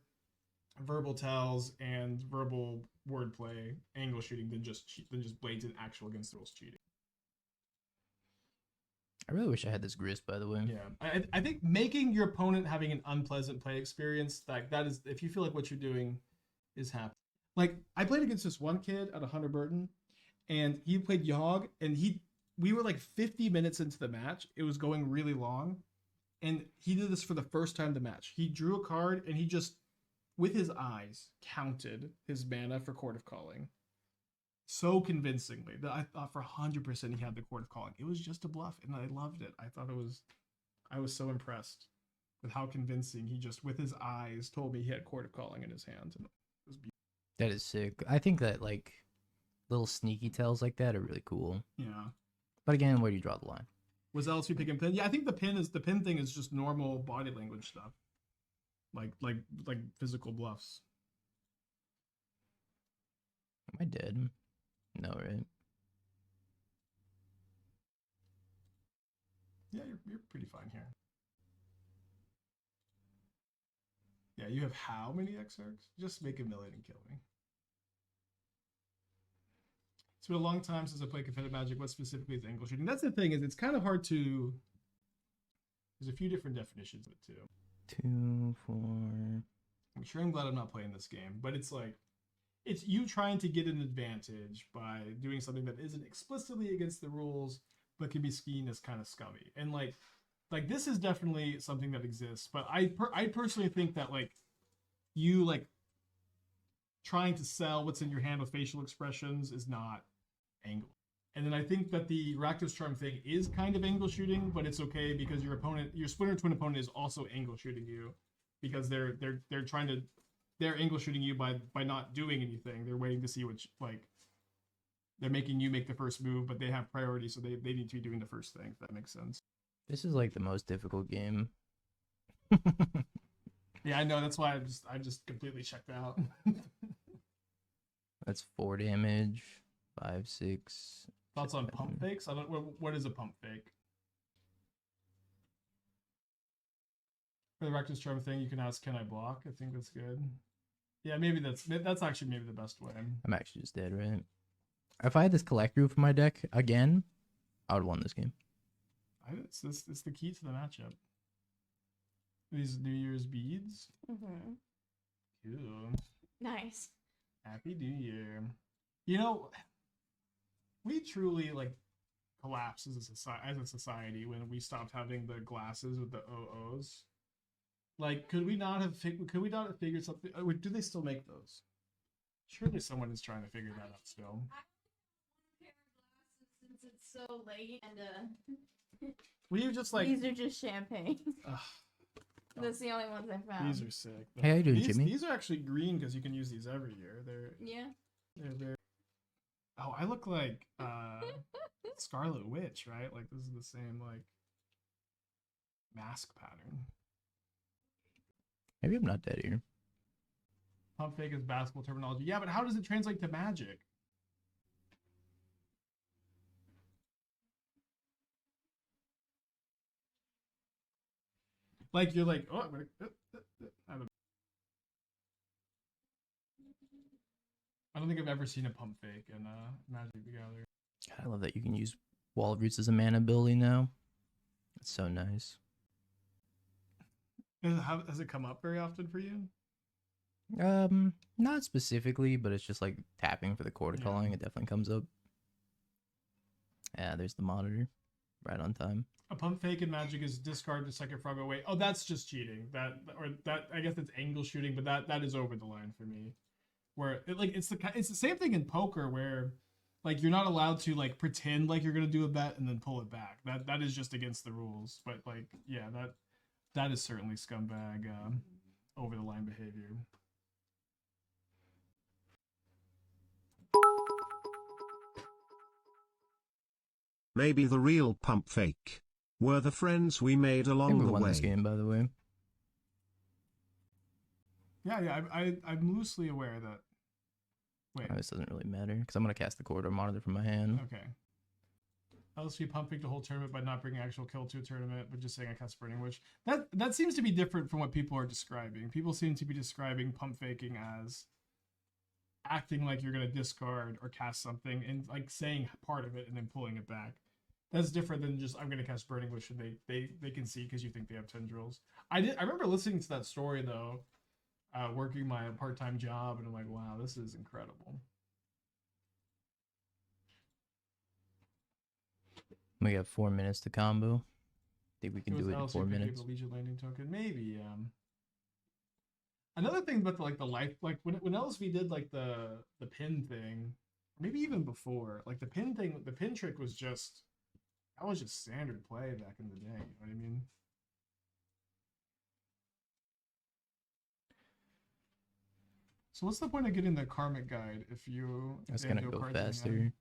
verbal tells and verbal wordplay, angle shooting than just blatant actual against the rules cheating. I really wish I had this grist, by the way. Yeah, I think making your opponent having an unpleasant play experience, that is, if you feel like what you're doing is happening. Like I played against this one kid at 100 Burton, and he played Yogg, and we were like 50 minutes into the match. It was going really long, and he did this for the first time in the match. He drew a card, and he just, with his eyes, counted his mana for Court of Calling so convincingly that I thought for 100% he had the Court of Calling. It was just a bluff, and I loved it. I was so impressed with how convincing he just, with his eyes, told me he had Court of Calling in his hand. And it was beautiful. That is sick. I think that like little sneaky tells like that are really cool. Yeah. But again, where do you draw the line? Was LSP picking pin? Yeah, I think the pin thing is just normal body language stuff. Like physical bluffs. Am I dead? No, right? Yeah, you're pretty fine here. Yeah, you have how many exarchs? Just make a million and kill me. It's been a long time since I played competitive Magic. What specifically is angle shooting? That's the thing, is it's kind of hard to. There's a few different definitions of it too. 2, 4. I'm sure I'm glad I'm not playing this game, but it's like, it's you trying to get an advantage by doing something that isn't explicitly against the rules, but can be seen as kind of scummy. And like this is definitely something that exists, but I personally think that like you like trying to sell what's in your hand with facial expressions is not angle. And then I think that the Rakdos Charm thing is kind of angle shooting, but it's okay because your opponent, your Splinter Twin opponent, is also angle shooting you because they're angle shooting you by not doing anything. They're waiting to see which, like, they're making you make the first move, but they have priority, so they need to be doing the first thing, if that makes sense. This is like the most difficult game. Yeah, I know, that's why I just completely checked out. That's 4 damage, 5, 6. Thoughts on 7. pump fakes? I don't. What is a pump fake? For the Rakdos Charm thing, you can ask, "Can I block?" I think that's good. Yeah, maybe that's actually maybe the best way. I'm actually just dead, right? If I had this collect group for my deck again, I would have won this game. It's the key to the matchup. These New Year's beads. Mm-hmm. Cool. Nice. Happy New Year. You know, we truly like collapsed as a society when we stopped having the glasses with the OOs. Like, could we not have figured something? Do they still make those? Surely someone is trying to figure that out still. I only have one pair of glasses since it's so late, and Will you just like? these are just champagne. Ugh, That's the only ones I found. these are sick. Hey, how you doing, these, Jimmy? These are actually green because you can use these every year. Yeah. They're very. Oh, I look like Scarlet Witch, right? Like this is the same like mask pattern. Maybe I'm not dead here. Pump fake is basketball terminology. Yeah, but how does it translate to Magic? Like you're like, oh, I'm gonna. I don't think I've ever seen a pump fake in Magic the Gathering. God, I love that you can use Wall of Roots as a mana ability now. It's so nice. Has it come up very often for you? Not specifically, but it's just like tapping for the quarter Yeah. calling. It definitely comes up. Yeah, there's the monitor. Right on time. A pump fake in Magic is discard the second frog away. Oh, that's just cheating. That I guess it's angle shooting, but that is over the line for me. Where it's the same thing in poker where like you're not allowed to like pretend like you're gonna do a bet and then pull it back. That is just against the rules. But like yeah, that is certainly scumbag over the line behavior. Maybe the real pump fake were the friends we made I think along we the won way. this game, by the way. Yeah, I'm loosely aware that. Wait. This doesn't really matter because I'm gonna cast the corridor monitor from my hand. Okay. LSP pumping the whole tournament by not bringing actual kill to a tournament, but just saying I cast Burning Wish. That seems to be different from what people are describing. People seem to be describing pump faking as acting like you're gonna discard or cast something and like saying part of it and then pulling it back. That's different than just I'm gonna cast Burning Wish and they can see because you think they have tendrils. I remember listening to that story though, working my part-time job, and I'm like, wow, this is incredible. We got 4 minutes to combo. Think we can do it in LC 4 picking up minutes. the Legion landing token, maybe. Another thing about the life, like when LSV did like the pin thing, maybe even before, like the pin thing, the pin trick was just standard play back in the day. You know what I mean? So what's the point of getting the karmic guide if you? It's gonna go faster.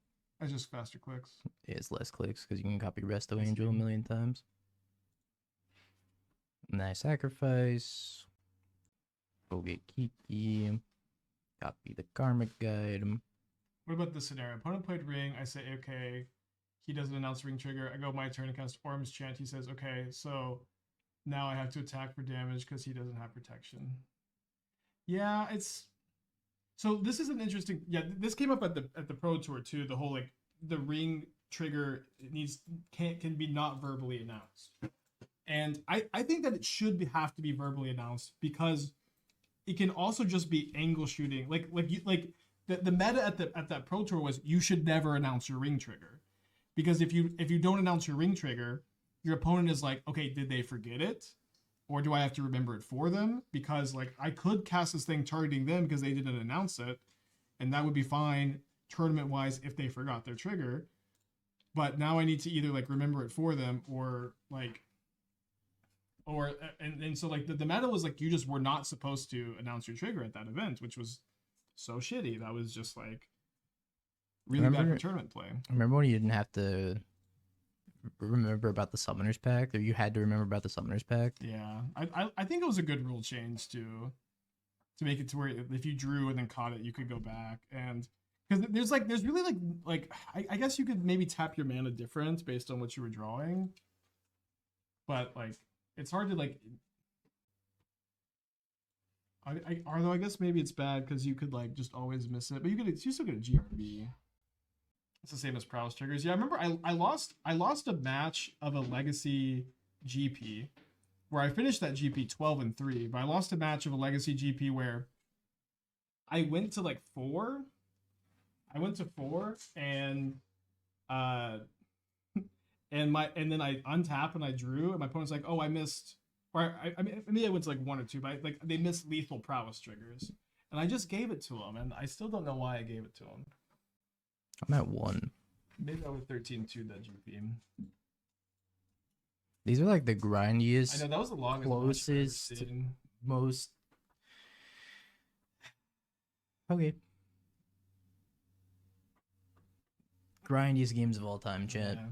It's just faster clicks. It's less clicks because you can copy Resto Angel a million times. Nice sacrifice. Go get Kiki. Copy the karmic guide. What about this scenario? Opponent played ring. I say okay. He doesn't announce ring trigger. I go my turn and cast Orm's Chant. He says okay. So now I have to attack for damage because he doesn't have protection. Yeah, it's so this is an interesting. Yeah, this came up at the Pro Tour too. The whole like the ring trigger needs can be not verbally announced, and I think that it should have to be verbally announced because it can also just be angle shooting. The meta at that Pro Tour was you should never announce your ring trigger, because if you don't announce your ring trigger, your opponent is like, okay, did they forget it? Or do I have to remember it for them? Because like I could cast this thing targeting them because they didn't announce it, and that would be fine tournament wise if they forgot their trigger. But now I need to either like remember it for them or so like the meta was like you just were not supposed to announce your trigger at that event, which was so shitty. That was just like really bad for tournament play. Remember when you didn't have to remember about the summoners pack, or you had to remember about the summoners pack? Yeah, I think it was a good rule change to make it to where if you drew and then caught it, you could go back, and because there's really I guess you could maybe tap your mana different based on what you were drawing, but like it's hard to like. Although I guess maybe it's bad because you could like just always miss it, but you still get a GRB. It's the same as prowess triggers. Yeah, I remember I lost a match of a legacy GP where I finished that GP 12-3, but I lost a match of a legacy GP where I went to like 4. I went to 4 and and then I untap and I drew and my opponent's like, oh, I missed, or I mean maybe I went to like 1 or 2, but like they missed lethal prowess triggers and I just gave it to them and I still don't know why I gave it to them. I'm at 1. Maybe I was 13-2 that GP. These are like the grindiest. I know that was the longest. Closest, most. Okay. Grindiest games of all time, chat. Yeah.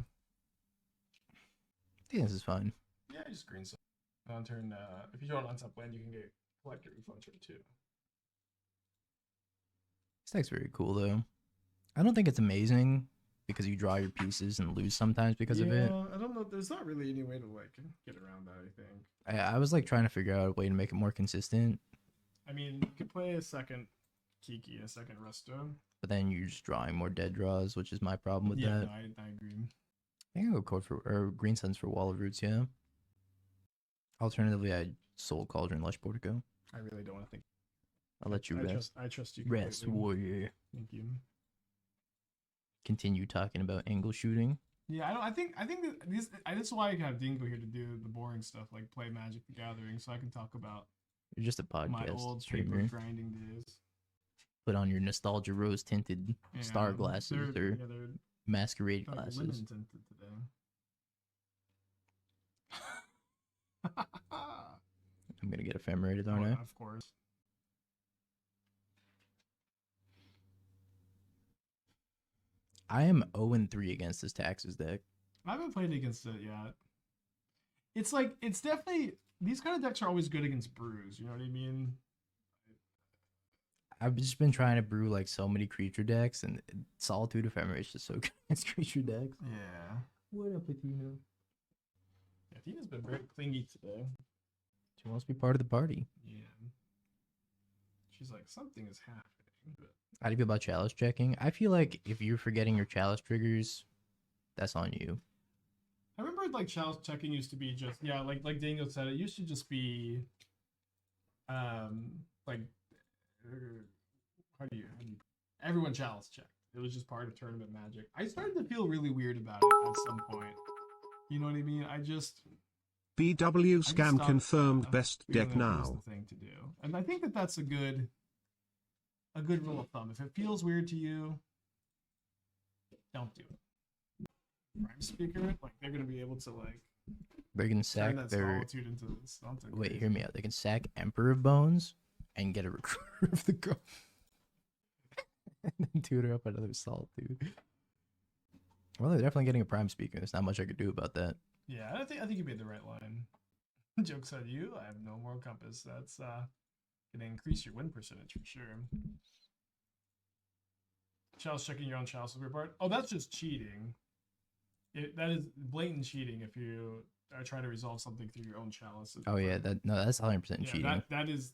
I think this is fine. Yeah, just green stuff. On turn, if you don't untap land, you can get collect your refund turn 2. This deck's very cool though. I don't think it's amazing because you draw your pieces and lose sometimes because of it. I don't know. There's not really any way to like get around that, I think. I was like trying to figure out a way to make it more consistent. I mean, you could play a second Kiki and a second Resto. But then you're just drawing more dead draws, which is my problem with Yeah, that. no, I agree. I think I'll go code for Green Suns for Wall of Roots, yeah. Alternatively, I Soul Cauldron Lush Portico. I really don't want to think. I'll let you rest. I trust you. Rest, completely. warrior. Thank you. Continue talking about angle shooting. Yeah, I think that that's why I have Dingo here to do the boring stuff like play Magic the Gathering, so I can talk about You're just a podcast my old streamer. paper grinding days. Put on your nostalgia rose tinted Yeah, star glasses or they're masquerade lemon glasses. tinted today. I'm gonna get ephemerate, aren't I? Of course. I am 0-3 against this Taxes deck. I haven't played against it yet. It's like it's definitely these kind of decks are always good against brews. You know what I mean? I've just been trying to brew like so many creature decks, and Solitude Ephemerate is just so good against creature decks. Yeah. What up, Athena? Yeah, Tina's been very clingy today. She wants to be part of the party. Yeah. She's like something is happening. But How do you feel about chalice checking? I feel like if you're forgetting your chalice triggers, that's on you. I remember like chalice checking used to be just like Dingo said, it used to just be like how do you everyone chalice checked. It was just part of tournament magic. I started to feel really weird about it at some point. You know what I mean? BW I just scam stopped, confirmed best feeling deck that it was now. the thing to do. And I think that that's a good rule of thumb. If it feels weird to you, don't do it. Prime speaker, like they're gonna be able to like They can turn sack that their. solitude into something. Wait, crazy. hear me out. They can sack Emperor of Bones and get a Recruiter of the Goat. And then tutor up another Solitude. Well, they're definitely getting a Prime Speaker. There's not much I could do about that. Yeah, I think you made the right line. Joke's on you. I have no moral compass. That's gonna increase your win percentage for sure. Chalice checking your own chalice report. Oh, that's just cheating. That is blatant cheating if you are trying to resolve something through your own chalice. Oh yeah, that's 100% cheating. That is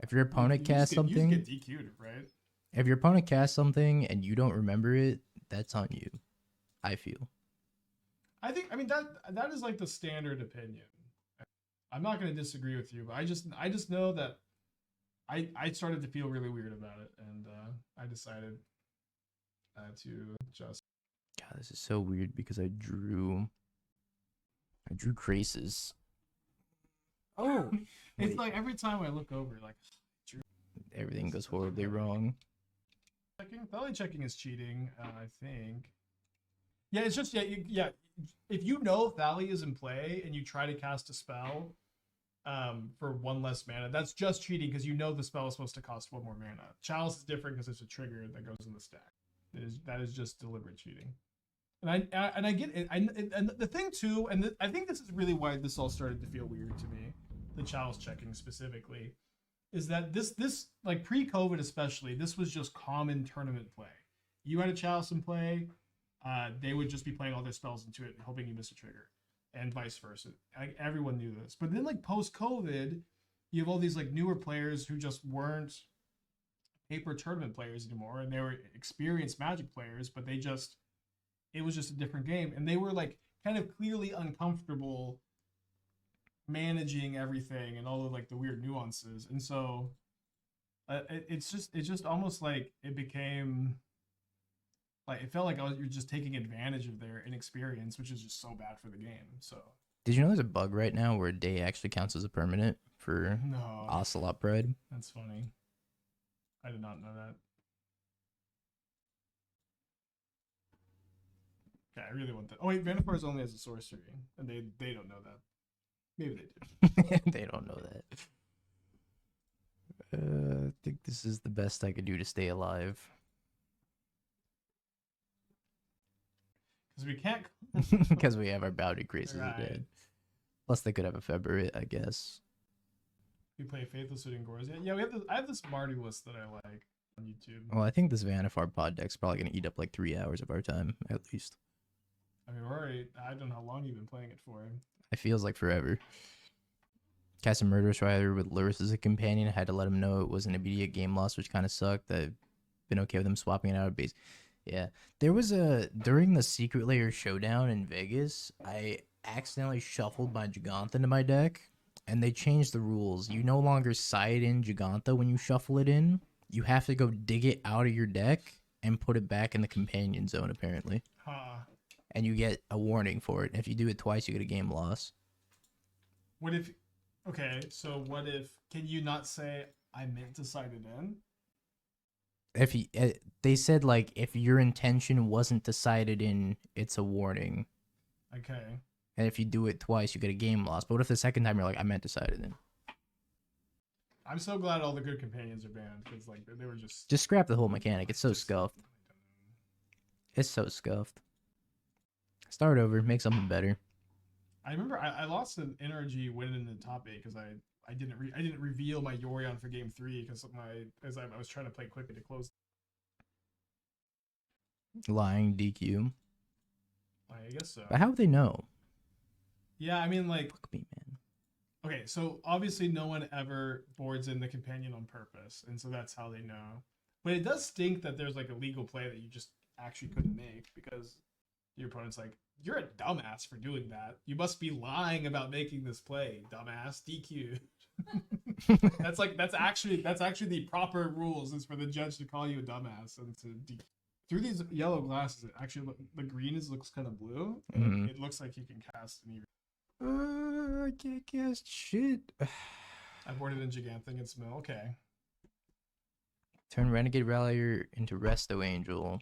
If your opponent casts You something, just get DQ'd, right? if your opponent casts something and you don't remember it, that's on you. I feel. I mean that is like the standard opinion. I'm not going to disagree with you, but I just know that I started to feel really weird about it, and I decided to just. God, this is so weird because I drew Craces. Oh, It's wait. like every time I look over, like Everything goes horribly wrong. Belly checking is cheating, I think. Yeah, it's just yeah. If you know Valley is in play and you try to cast a spell, for one less mana, that's just cheating because you know the spell is supposed to cost one more mana. Chalice is different because it's a trigger that goes in the stack. That is just deliberate cheating. And I get it. And the thing too, and I think this is really why this all started to feel weird to me, the Chalice checking specifically, is that this like pre-COVID especially, this was just common tournament play. You had a Chalice in play, they would just be playing all their spells into it, hoping you miss a trigger, and vice versa. Like, everyone knew this. But then like post-COVID, you have all these like newer players who just weren't paper tournament players anymore, and they were experienced Magic players, but it was just a different game, and they were like kind of clearly uncomfortable managing everything and all of like the weird nuances. And so it's just almost like it became like, it felt like you're just taking advantage of their inexperience, which is just so bad for the game. So Did you know there's a bug right now where a day actually counts as a permanent for no, Ocelot Pride? that's funny. I did not know that. Okay, I really want that. Oh wait, Vannifar is only as a sorcery, and they don't know that. Maybe they do. They don't know that. I think this is the best I could do to stay alive. Because we can't. Because we have our bounty Craces Right. dead. Plus they could have a February, I guess. We play Faithless Suiting Gores. Yeah, I have this Marty list that I like on YouTube. Well, I think this Vannifar pod deck's probably going to eat up like 3 hours of our time, at least. I mean, I don't know how long you've been playing it for. It feels like forever. Cast a Murderous Rider with Luris as a companion. I had to let him know it was an immediate game loss, which kind of sucked. I've been okay with him swapping it out of base. Yeah. There was during the Secret Layer Showdown in Vegas, I accidentally shuffled my Gigantha into my deck, and they changed the rules. You no longer side in Gigantha when you shuffle it in. You have to go dig it out of your deck and put it back in the companion zone, apparently. Huh. And you get a warning for it. And if you do it twice, you get a game loss. What if? Okay, so what if? Can you not say I meant to side it in? If you, they said like if your intention wasn't to side it in, it's a warning. Okay. And if you do it twice, you get a game loss. But what if the second time you're like, I meant to side it in? I'm so glad all the good companions are banned, because like they were just Just scrap the whole mechanic. It's so scuffed. It's so scuffed. Start over. Make something better. I remember I lost an energy winning in the top 8 because I didn't reveal my Yorion for game 3 because I was trying to play quickly to close. Lying DQ. I guess so. But how would they know? Yeah, I mean like, Fuck me, man. okay, so obviously no one ever boards in the companion on purpose, and so that's how they know. But it does stink that there's like a legal play that you just actually couldn't make because your opponent's like, you're a dumbass for doing that. You must be lying about making this play, dumbass. DQ. that's actually the proper rules, is for the judge to call you a dumbass and to DQ. Through these yellow glasses, it actually the green looks kind of blue. And it looks like you can cast any. I can't cast shit. I boarded in Gigantha against Mill. Okay. Turn Renegade Rallier into Resto Angel.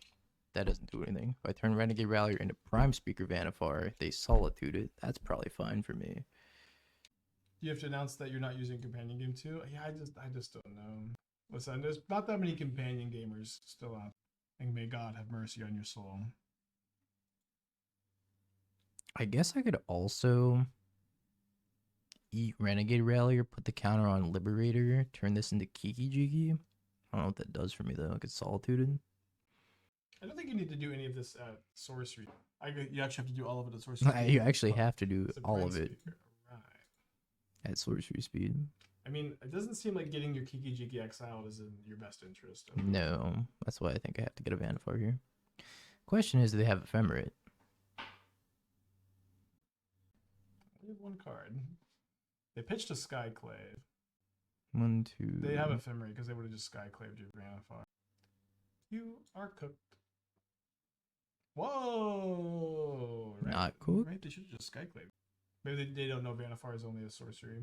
That doesn't do anything. If I turn Renegade Rallier into Prime Speaker Vannifar, they solitude it. That's probably fine for me. You have to announce that you're not using companion game 2? Yeah, I just don't know. Listen, there's not that many companion gamers still out. And may God have mercy on your soul. I guess I could also eat Renegade Rallier, put the counter on Liberator, turn this into Kiki Jiki. I don't know what that does for me though. I get solituded. I don't think you need to do any of this at sorcery. You actually have to do all of it at sorcery. You actually have to do It's a all Prime of it Speaker. Right. at sorcery speed. I mean, it doesn't seem like getting your Kiki Jiki exiled is in your best interest. No, that's why I think I have to get a Vannifar here. Question is, do they have Ephemerate? We have one card. They pitched a Skyclave. 1, 2. They have Ephemerate because they would have just Skyclaved your Vannifar. You are cooked. Whoa! Right? Not cooked? Right? They should have just Skyclaved. Maybe they don't know Vannifar is only a sorcery.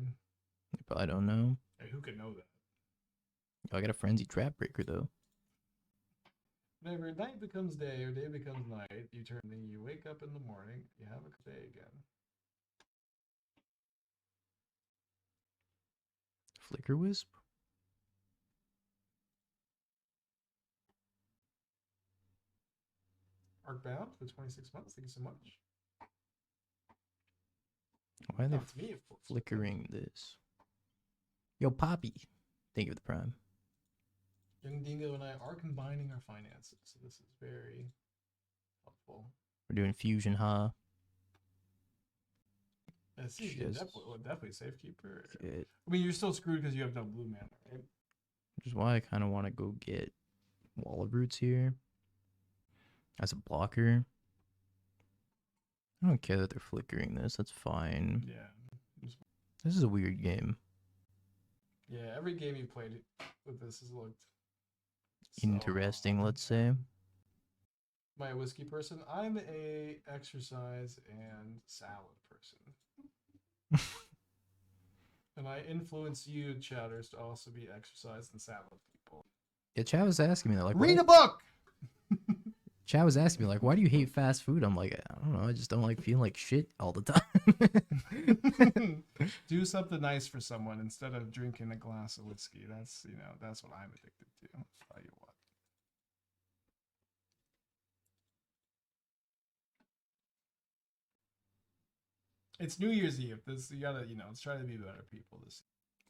They probably don't know. Hey, who could know that? Oh, I got a Frenzy Trap Breaker though. Whenever night becomes day or day becomes night, you wake up in the morning, you have a day again. Flicker Wisp. Arcbound for 26 months. Thank you so much. Why are they Not to me, of course. flickering this? Yo, Poppy. Thank you for the prime. Young Dingo and I are combining our finances, so this is very helpful. We're doing fusion, huh? Let's see, Yes. definitely Safekeeper. Shit. I mean, you're still screwed because you have no blue mana, right? Which is why I kind of want to go get Wall of Roots here as a blocker. I don't care that they're flickering this. That's fine. Yeah. This is a weird game. Yeah, every game you played with this has looked Interesting, so- let's say. Am I a whiskey person? I'm a exercise and salad person. And I influence you, chatters, to also be exercise and salad people. Yeah, Chad was asking me, like, Read why- a book! Chad was asking me, like, why do you hate fast food? I'm like, I don't know. I just don't like feeling like shit all the time. Do something nice for someone instead of drinking a glass of whiskey. That's what I'm addicted to. I'll tell you what. It's New Year's Eve. You gotta, let's try to be better people this.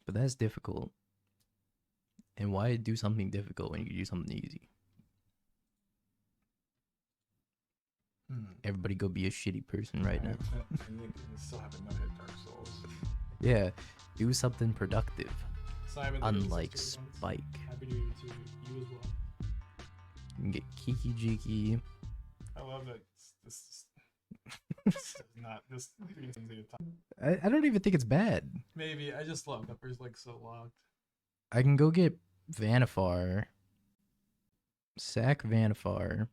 But that's difficult. And why do something difficult when you can do something easy? Everybody go be a shitty person right now. I think we still haven't hit Dark Souls. Yeah, do something productive. Simon, thank you for Unlike 6 months. Spike. Happy New Year to you as well. You can get Kiki Jiki. I love that. This is not this 3 things at a time. I don't even think it's bad. Maybe I just love that there's like so locked. I can go get Vannifar. Sack Vannifar.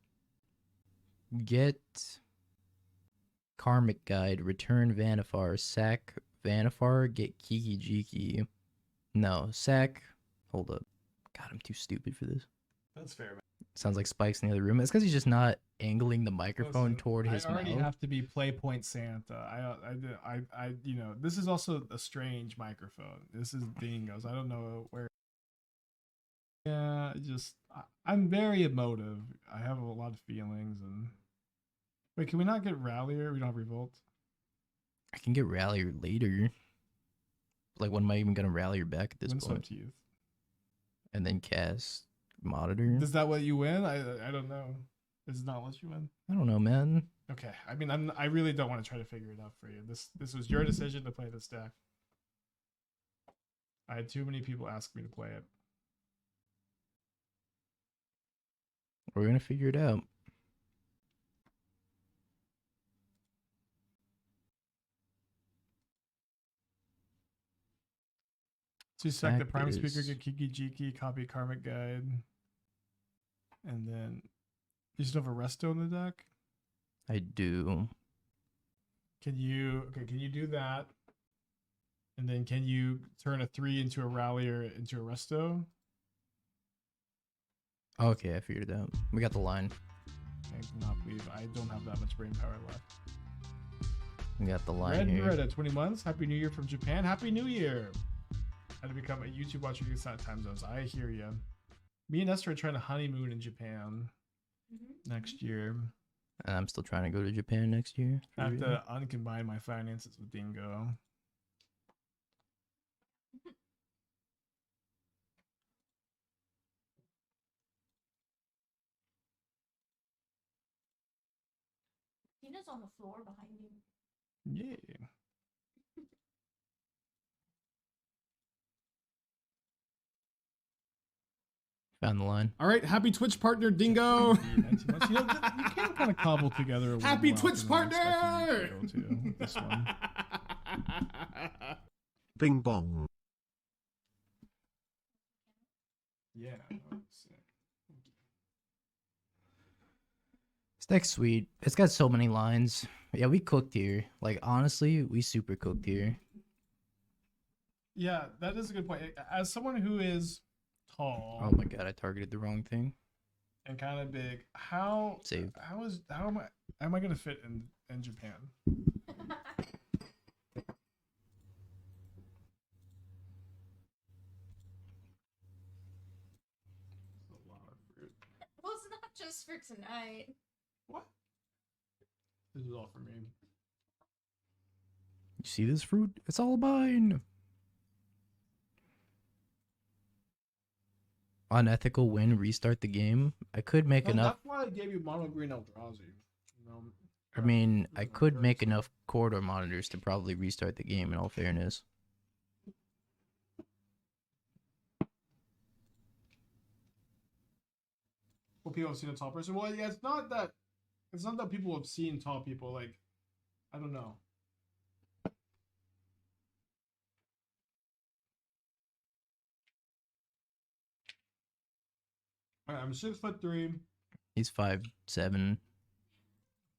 Get Karmic Guide. Return Vannifar. Sack Vannifar. Get Kiki Jiki. No, sack. Hold up. God, I'm too stupid for this. That's fair, man. Sounds like Spike's in the other room. It's because he's just not angling the microphone Listen, toward his I already mouth. have to be Playpoint Santa. I this is also a strange microphone. This is Dingo's. I don't know where. Yeah, I'm very emotive. I have a lot of feelings and. Wait, can we not get Rallier? We don't have Revolt. I can get Rallier later. Like, when am I even gonna Rallier back at this Windswept point? Teeth. And then cast Monitor. Is that what you win? I don't know. Does it not let you win? I don't know, man. Okay. I mean, I really don't want to try to figure it out for you. This was your decision to play this deck. I had too many people ask me to play it. We're gonna figure it out. So you select the Fact prime speaker, is- get Kiki Jiki, copy Karmic Guide, and then you still have a Resto in the deck. I do. Can you do that? And then can you turn a 3 into a Rallier into a Resto? Okay, I figured it out. We got the line. I cannot believe I don't have that much brain power left. We got the line Red here. Red at 20 months. Happy New Year from Japan. Happy New Year. How to become a YouTube watcher against that time zones. I hear you. Me and Esther are trying to honeymoon in Japan next year. And I'm still trying to go to Japan next year. I have to uncombine my finances with Dingo. Tina's on the floor behind you. Yeah. Found the line. All right, happy Twitch partner, Dingo. You can kind of cobble together. A Happy little more Twitch often than I partner! expected you to go to with this one. Bing bong. Yeah. This deck's sweet. It's got so many lines. Yeah, we cooked here. Like, honestly, we super cooked here. Yeah, that is a good point. As someone who is tall Oh my god, I targeted the wrong thing. and kind of big, how Saved. am I gonna fit in Japan? A lot of fruit. Well, it's not just for tonight. What? This is all for me. You see this fruit? It's all mine. Unethical win, restart the game. I could make No, enough. that's why I gave you mono green Eldrazi. You know, I mean, I those are could very make smart. enough corridor monitors to probably restart the game in all fairness. Well, people have seen a tall person. Well, yeah, it's not that people have seen tall people. Like, I don't know. All right, I'm 6'3", He's 5'7".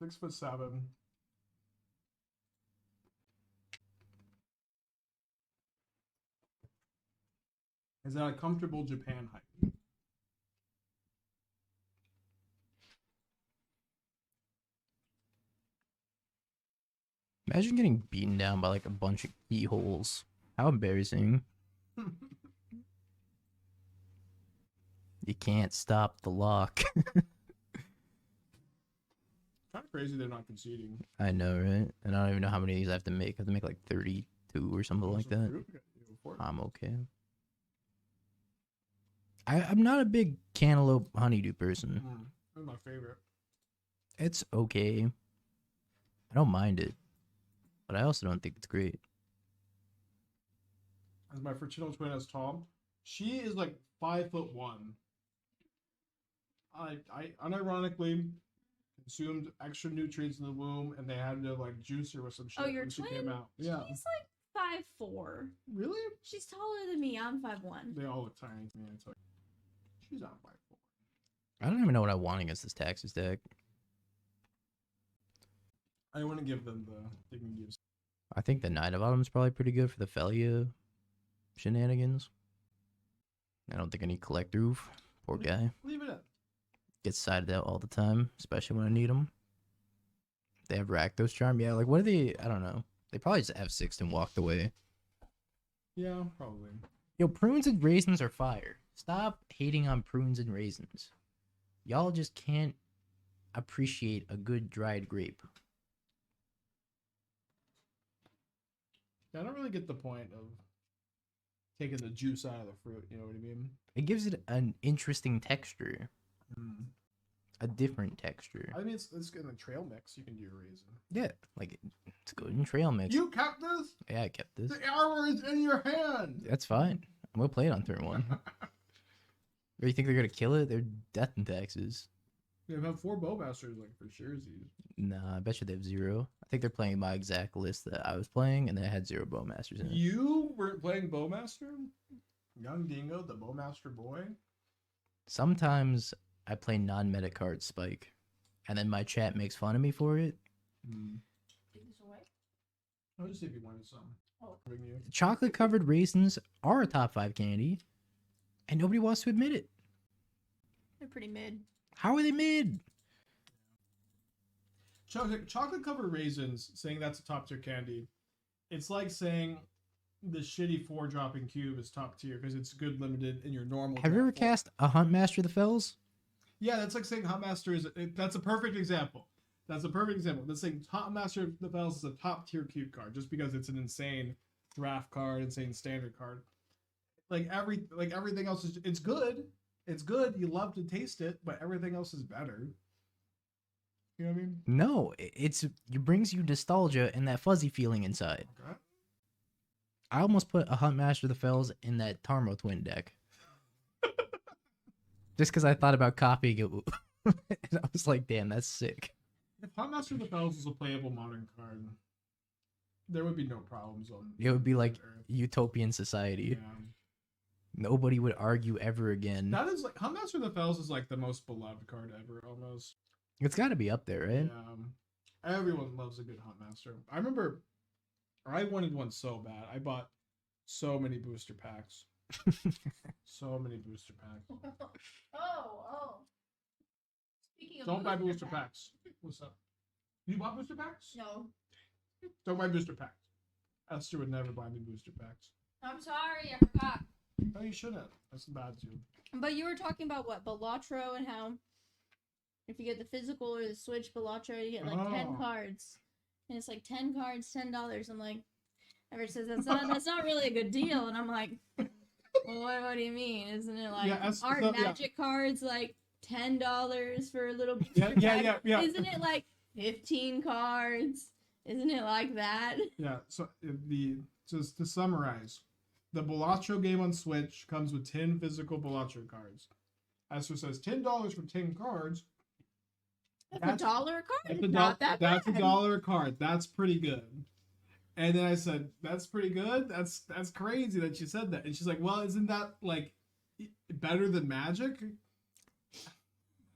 6'7". Is that a comfortable Japan height? Imagine getting beaten down by like a bunch of keyholes. How embarrassing. You can't stop the lock. Kind of crazy they're not conceding. I know, right? And I don't even know how many of these I have to make. I have to make like 32 or something like Some that. fruit? Okay, go for it. I'm okay. I'm not a big cantaloupe honeydew person. That's my favorite. It's okay. I don't mind it. But I also don't think it's great. As my fraternal twin as Tom, she is like 5'1". I unironically consumed extra nutrients in the womb, and they had to like juice her with some shit Oh, your when she twin? came out. Yeah, She's like 5'4". really? She's taller than me. I'm 5'1". They all look tiny to me. It's like she's not 5'4". I don't even know what I want against this Taxes deck. I want to give them the they can use. I think the Knight of Autumn is probably pretty good for the Felia shenanigans. I don't think I need Collect Roof. Poor guy. Leave it in. Gets sided out all the time, especially when I need him. They have Rakdos Charm. Yeah, like what are they? I don't know. They probably just F6'd and walked away. Yeah, probably. Yo, prunes and raisins are fire. Stop hating on prunes and raisins. Y'all just can't appreciate a good dried grape. Yeah, I don't really get the point of taking the juice out of the fruit. You know what I mean? It gives it an interesting texture. A different texture. I mean, it's in the trail mix. You can do a raisin. Yeah, like it's good in trail mix. You kept this? Yeah, I kept this. The arrow is in your hand. That's fine. I'm gonna play it on turn 1. Or you think they're gonna kill it? They're death and taxes. They have 4 bowmasters like for surezies. Nah, I bet you they have 0. I think they're playing my exact list that I was playing, and they had 0 bowmasters in it. You weren't playing bowmaster? Young Dingo, the bowmaster boy. Sometimes I play non-meta card Spike, and then my chat makes fun of me for it. Take this away. I'll just see if you wanted some. Oh. Bring you. Chocolate covered raisins are a top 5 candy, and nobody wants to admit it. They're pretty mid. How are they mid? Chocolate covered raisins, saying that's a top tier candy. It's like saying the shitty 4-dropping cube is top tier because it's good limited in your normal. Have you ever drop form. cast a Huntmaster of the Fells? Yeah, that's like saying Huntmaster is. That's a perfect example. That's a perfect example. That's saying Huntmaster of the Fells is a top tier cube card just because it's an insane draft card, insane standard card. Like everything else is. It's good. It's good. You love to taste it, but everything else is better. You know what I mean? No, it brings you nostalgia and that fuzzy feeling inside. Okay. I almost put a Huntmaster of the Fells in that Tarmo Twin deck. Just because I thought about copying it. And I was like, damn, that's sick. If Huntmaster of the Fells was a playable modern card, there would be no problems on. It would be like Earth. utopian society. Yeah. Nobody would argue ever again. That is like Huntmaster of the Fells is like the most beloved card ever, almost. It's got to be up there, right? Yeah. Everyone loves a good Huntmaster. I remember I wanted one so bad. I bought so many booster packs. So many booster packs. Oh. Speaking of Don't buy booster packs. What's up? You bought booster packs? No. Don't buy booster packs. Esther would never buy me booster packs. I'm sorry, I forgot. No, you shouldn't. That's bad too. But you were talking about what? Balatro and how if you get the physical or the Switch Balatro, you get like 10 cards. And it's like 10 cards, $10. I'm like, Everett says that's not really a good deal. And I'm like, well, what do you mean? Isn't it like aren't Magic cards like $10 for a little booster pack? Yeah. Isn't it like 15 cards? Isn't it like that? Yeah. So just to summarize, the Balatro game on Switch comes with 10 physical Balatro cards. Esther says $10 for 10 cards. That's $1 a card. That's Not that bad. That's $1 a card. That's pretty good. And then I said, "That's pretty good. That's crazy that you said that." And she's like, "Well, isn't that like better than Magic?"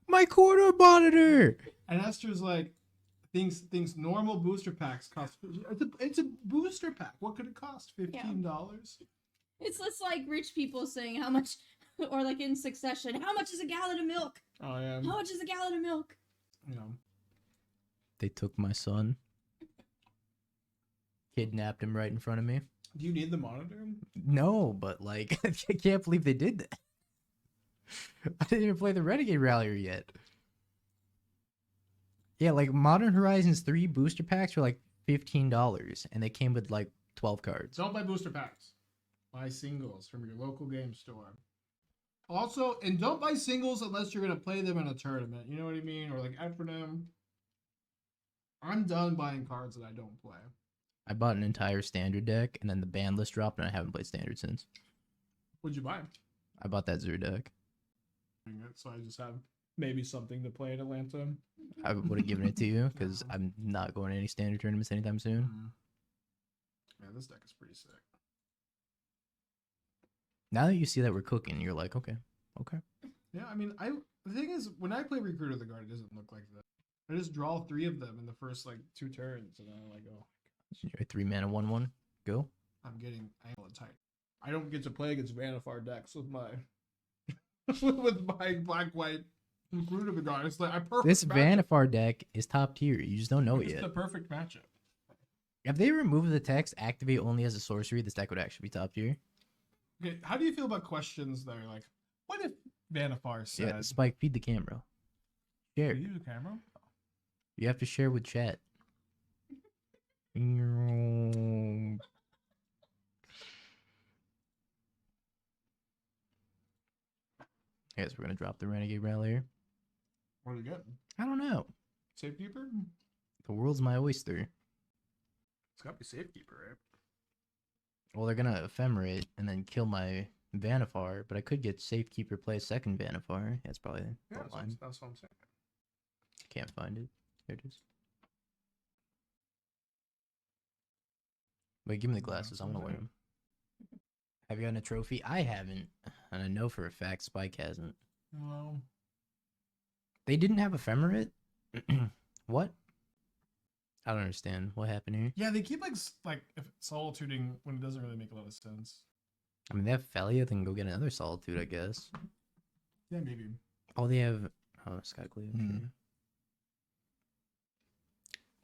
My corner monitor. And Esther's like, "Things normal booster packs cost. It's a booster pack. What could it cost? $15." It's just like rich people saying how much, or like in Succession, how much is a gallon of milk? Oh yeah. How much is a gallon of milk? You know. They took my son. Kidnapped him right in front of me. Do you need the monitor? No, but like, I can't believe they did that. I didn't even play the Renegade Rallier yet. Yeah, like Modern Horizons 3 booster packs were like $15, and they came with like 12 cards. Don't buy booster packs. Buy singles from your local game store. Also, and don't buy singles unless you're gonna play them in a tournament. You know what I mean? Or like Ephraim. I'm done buying cards that I don't play. I bought an entire standard deck, and then the ban list dropped, and I haven't played standard since. What'd you buy? I bought that Zur deck. So I just have maybe something to play in Atlanta. I would have given it to you, because I'm not going to any standard tournaments anytime soon. Yeah, this deck is pretty sick. Now that you see that we're cooking, you're like, okay. Yeah, I mean, the thing is, when I play Recruiter of the Guard, it doesn't look like that. I just draw 3 of them in the first like 2 turns, and I'm like, oh. You're a 3-mana 1/1. Go. I'm getting angle tight. I don't get to play against Vannifar decks with my with my black-white Recruiter of the Guard. It's like I perfect. This matchup. Vannifar deck is top tier. You just don't know it It's yet. the perfect matchup. If they remove the text, activate only as a sorcery, this deck would actually be top tier. Okay, how do you feel about questions that are like, what if Vannifar said? Yeah, Spike, feed the camera. Share. Do you use a camera? You have to share with chat. I guess we're gonna drop the Renegade Rallier. What are you getting? I don't know. Safekeeper? The world's my oyster. It's gotta be Safekeeper, right? Well, they're gonna ephemerate and then kill my Vannifar, but I could get Safekeeper, play a second Vannifar. That's probably Yeah, the line. that's what I'm saying. Can't find it. There it is. Wait, give me the glasses. I want to wear them. Have you gotten a trophy? I haven't, and I know for a fact Spike hasn't. No. They didn't have Ephemerate? What? I don't understand. What happened here? Yeah, they keep like solituding when it doesn't really make a lot of sense. I mean, they have Felia, then go get another Solitude, I guess. Yeah, maybe. Oh, they have... Oh, Skyclave. Mhm.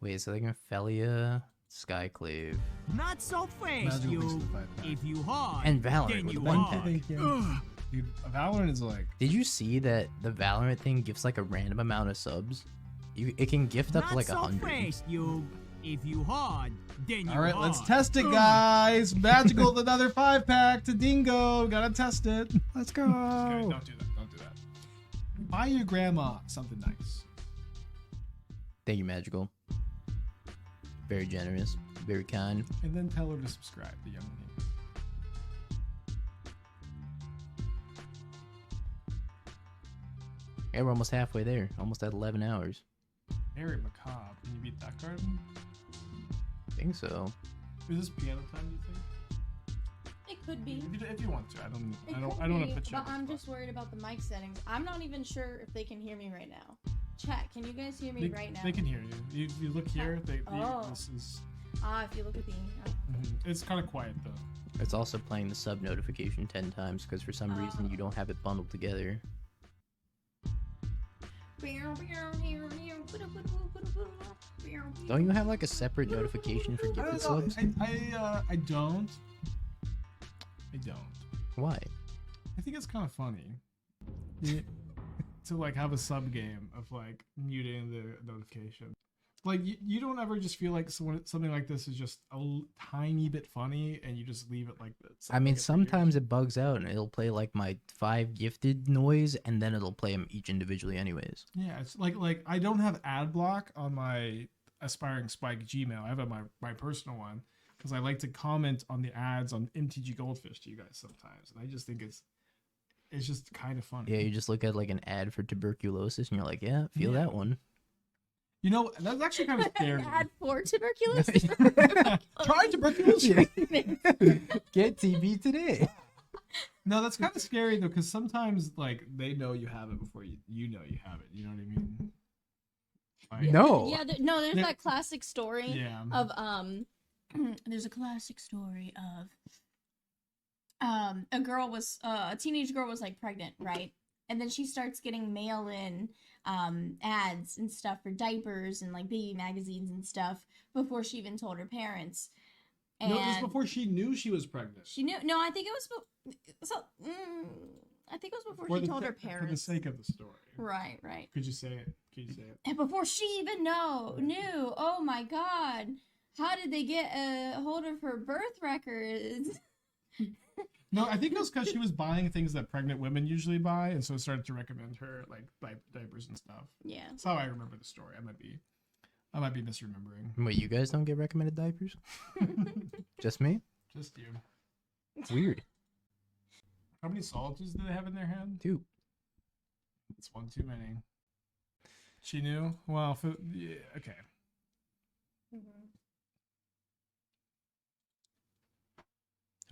Wait, so they can Felia, Skyclave, Not so fast, Magical you. thinks the 5 pack. If you hard, and Valorant then with you a 1 hard. pack. Ugh. Dude, Valorant is like... Did you see that the Valorant thing gives like a random amount of subs? It can gift up to Not like so 100. fast, you. If you hard, then you All right, hard. let's test it, Ugh. guys. Magical with another 5 pack to Dingo. Gotta test it. Let's go. Okay, don't do that. Don't do that. Buy your grandma something nice. Thank you, Magical. Very generous. Very kind. And then tell her to subscribe, the young lady. Yeah, we're almost halfway there. Almost at 11 hours. Very macabre. Can you beat that card? I think so. Is this piano time, do you think? It could be. If you want to. I don't It want could to be, put you on but the I'm spot. just worried about the mic settings. I'm not even sure if they can hear me right now. Chat, can you guys hear me right now? They can hear you. You look here. Oh. This is. If you look at the. It's kind of quiet though. It's also playing the sub notification 10 times because for some reason you don't have it bundled together. Don't you have like a separate notification for gifted subs? I don't. Why? I think it's kind of funny to like have a sub game of like muting the notification. Like you don't ever just feel like something like this is just a tiny bit funny and you just leave it like this. I mean, sometimes it bugs out and it'll play like my 5 gifted noise and then it'll play them each individually anyways. Yeah, it's like I don't have ad block on my Aspiring Spike Gmail. I have it on my personal one because I like to comment on the ads on MTG Goldfish to you guys sometimes, and I just think it's just kind of funny. Yeah, you just look at like an ad for tuberculosis and you're like, yeah, feel Yeah. that one. You know, that's actually kind of scary. Ad for tuberculosis. Try tuberculosis. Get TB today. No, that's kind of scary though, because sometimes like they know you have it before you know you have it. You know what I mean? Like, No. Yeah, there's that classic story Yeah. of there's a classic story of a teenage girl was like pregnant, right? And then she starts getting mail-in ads and stuff for diapers and like baby magazines and stuff before she even told her parents. And No, it was before she knew she was pregnant. she knew. No, I think it was. I think it was before she told her For the parents. sake of the story. Right, right. Could you say it? Could you say it? And before she even knew, oh my God, how did they get a hold of her birth records? No, I think it was because she was buying things that pregnant women usually buy, and so it started to recommend her like diapers and stuff. Yeah. That's how I remember the story. I might be misremembering. Wait, you guys don't get recommended diapers? Just me? Just you. Weird. How many solitudes do they have in their hand? 2. It's one too many. She knew? Well, yeah, okay.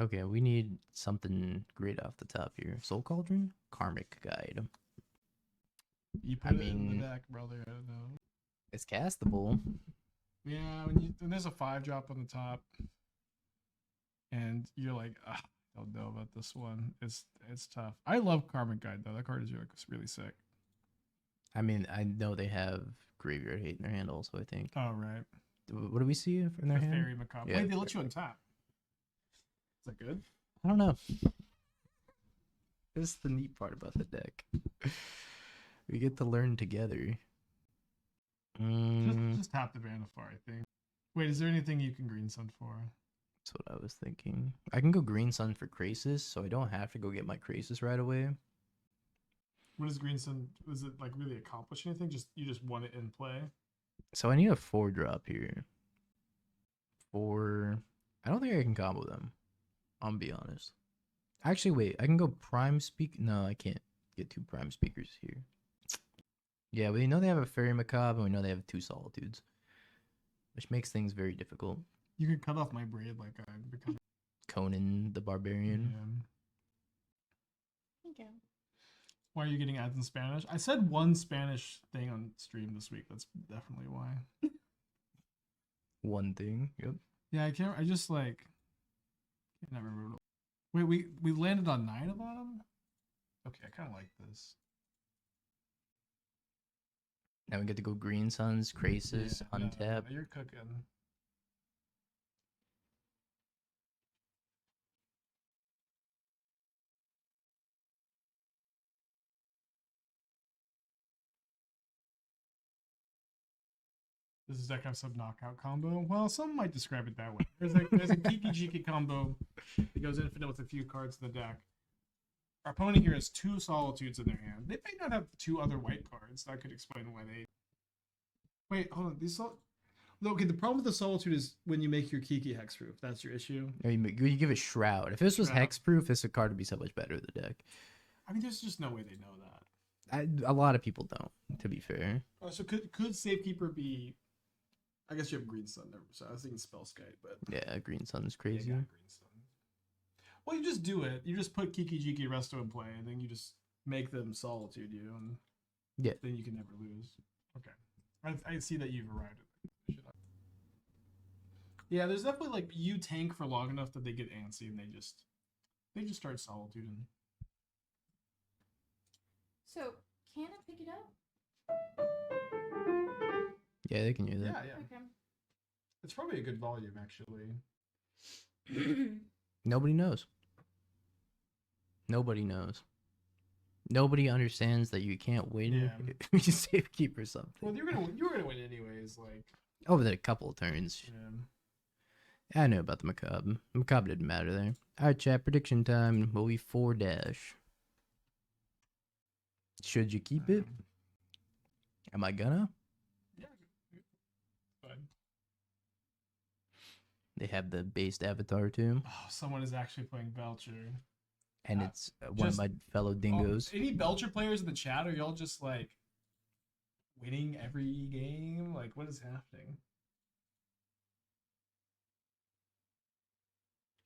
Okay, we need something great off the top here. Soul Cauldron? Karmic Guide. You put it in mean- the deck, brother. I don't know. It's castable. Yeah, when there's a 5-drop on the top, and you're like, I don't know about this one. It's tough. I love Karmic Guide though. That card is really sick. I mean, I know they have Graveyard Hate in their hand also, I think. Oh right. What do we see in their The hand? Fairy Macabre. Yeah. Wait, they let you untap. Is that good? I don't know. This is the neat part about the deck. We get to learn together. Just tap the Vannifar, I think. Wait, is there anything you can Green Sun for? That's what I was thinking. I can go Green Sun for Krasis, so I don't have to go get my Krasis right away. What does Green Sun? Does it like really accomplish anything? You just want it in play? So I need a 4-drop here. I don't think I can combo them. I'll be honest. Actually, wait. I can go Prime Speak. No, I can't get 2 Prime Speakers here. Yeah, we know they have a Fairy Macabre, and we know they have 2 Solitudes. Which makes things very difficult. You could cut off my braid like I become. Conan the Barbarian. Okay. Why are you getting ads in Spanish? I said one Spanish thing on stream this week. That's definitely why. One thing. Yep. Yeah, I can't. I just like. I can't remember. Wait, we landed on 9 of them. Okay, I kind of like this. Now we get to go Green Suns, Krasis, Yeah, no, Untap. you're cooking. Does this deck have sub knockout combo? Well, some might describe it that way. There's a Kiki Jiki combo that goes infinite with a few cards in the deck. Our opponent here has 2 Solitudes in their hand. They may not have 2 other white cards. That could explain why they. Wait, hold on. Okay, the problem with the Solitude is when you make your Kiki hexproof. That's your issue. Or you give it Shroud. If this was Shroud. Hexproof, this card would be so much better in the deck. I mean, there's just no way they know that. A lot of people don't, to be fair. Oh, so could Safekeeper be? I guess you have Green Sun there, so I was thinking Spellskite, but Yeah, Green Sun's yeah, crazy. you got Green Sun. Well, you just do it. You just put Kiki Jiki Resto in play, and then you just make them Solitude you, and Yeah. then you can never lose. Okay, I see that you've arrived at that. Yeah, there's definitely like you tank for long enough that they get antsy and they just start Solituding. So, can I pick it up? Yeah, they can use it. Yeah. Okay. It's probably a good volume, actually. Nobody knows. Nobody knows. Nobody understands that you can't win Yeah. if you Safekeep or something. Well, you were gonna win anyways. Like, Over the couple of turns. yeah. I know about the Macabre. Macabre didn't matter there. Alright, chat. Prediction time will be 4-. Should you keep it? Am I gonna? Yeah. Fine. They have the based avatar too. Oh, someone is actually playing Belcher. And it's one of just- my fellow dingoes. Any Belcher players in the chat? Are y'all just like winning every game? Like, what is happening?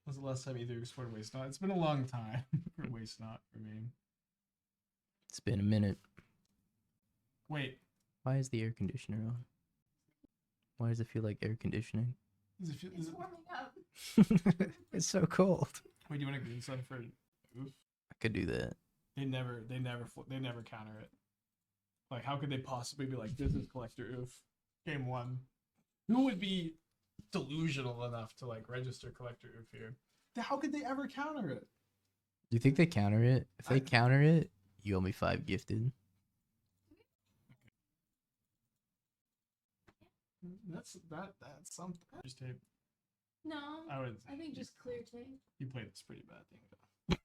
When's the last time either explored Waste Not? It's been a long time for Waste Not for me. It's been a minute. Wait, Why is the air conditioner on? Why does it feel like air conditioning? is it, It's warming up. It's so cold. wait, do you want a Green Sun for Oof? I could do that. They never counter it. Like, how could they possibly be like, this is Collector Oof, game one? Who would be delusional enough to like register Collector Oof here? How could they ever counter it? Do you think they counter it? If they counter it, you owe me 5 gifted. That's something. Just tape. No, I would. I think just clear tape. You played this pretty bad thing.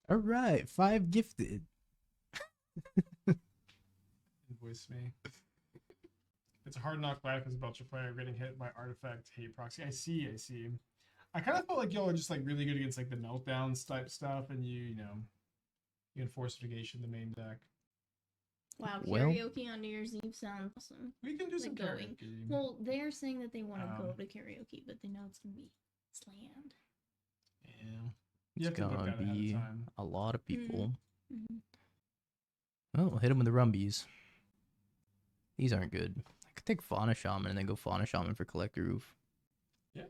All right, 5 gifted. Invoice me. It's a hard knock life as a Belcher player getting hit by artifact hate proxy. I see. I kind of felt like y'all are just like really good against like the meltdowns type stuff, and you enforce negation the main deck. Wow, Well- karaoke on New Year's Eve sounds awesome. We can do some Like going. karaoke. Well, they're saying that they want to go Um, to karaoke, but they know it's gonna be slammed. Yeah. You It's have to book gonna that ahead of be time. a lot of people. Mm-hmm. Oh, hit them with the Rumbies. These aren't good. I could take Fauna Shaman and then go Fauna Shaman for Collector Roof. Yeah.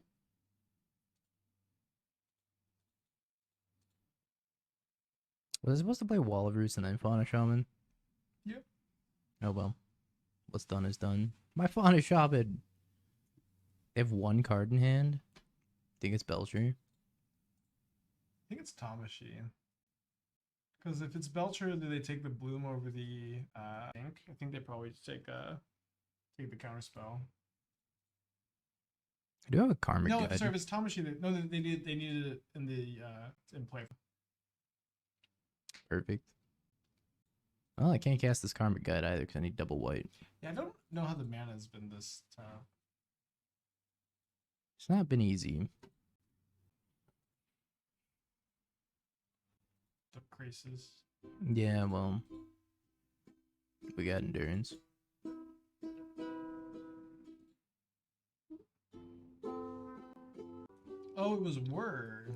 Was I supposed to play Wall of Roost and then Fauna Shaman? Yep. Oh well. What's done is done. My Fauna Shaman! They have 1 card in hand. Think it's Belcher. I think it's Tamashi. Because if it's Belcher, do they take the bloom over the ink? I think they probably just take the counter spell. I do have a Karmic No, Guide. sorry, if it's Tamashi, they needed it in the in play. Perfect. Well, I can't cast this Karmic Guide either because I need double white. Yeah, I don't know how the mana has been this tough. It's not been easy. The crisis. Yeah, well, we got endurance. Oh, it was Word.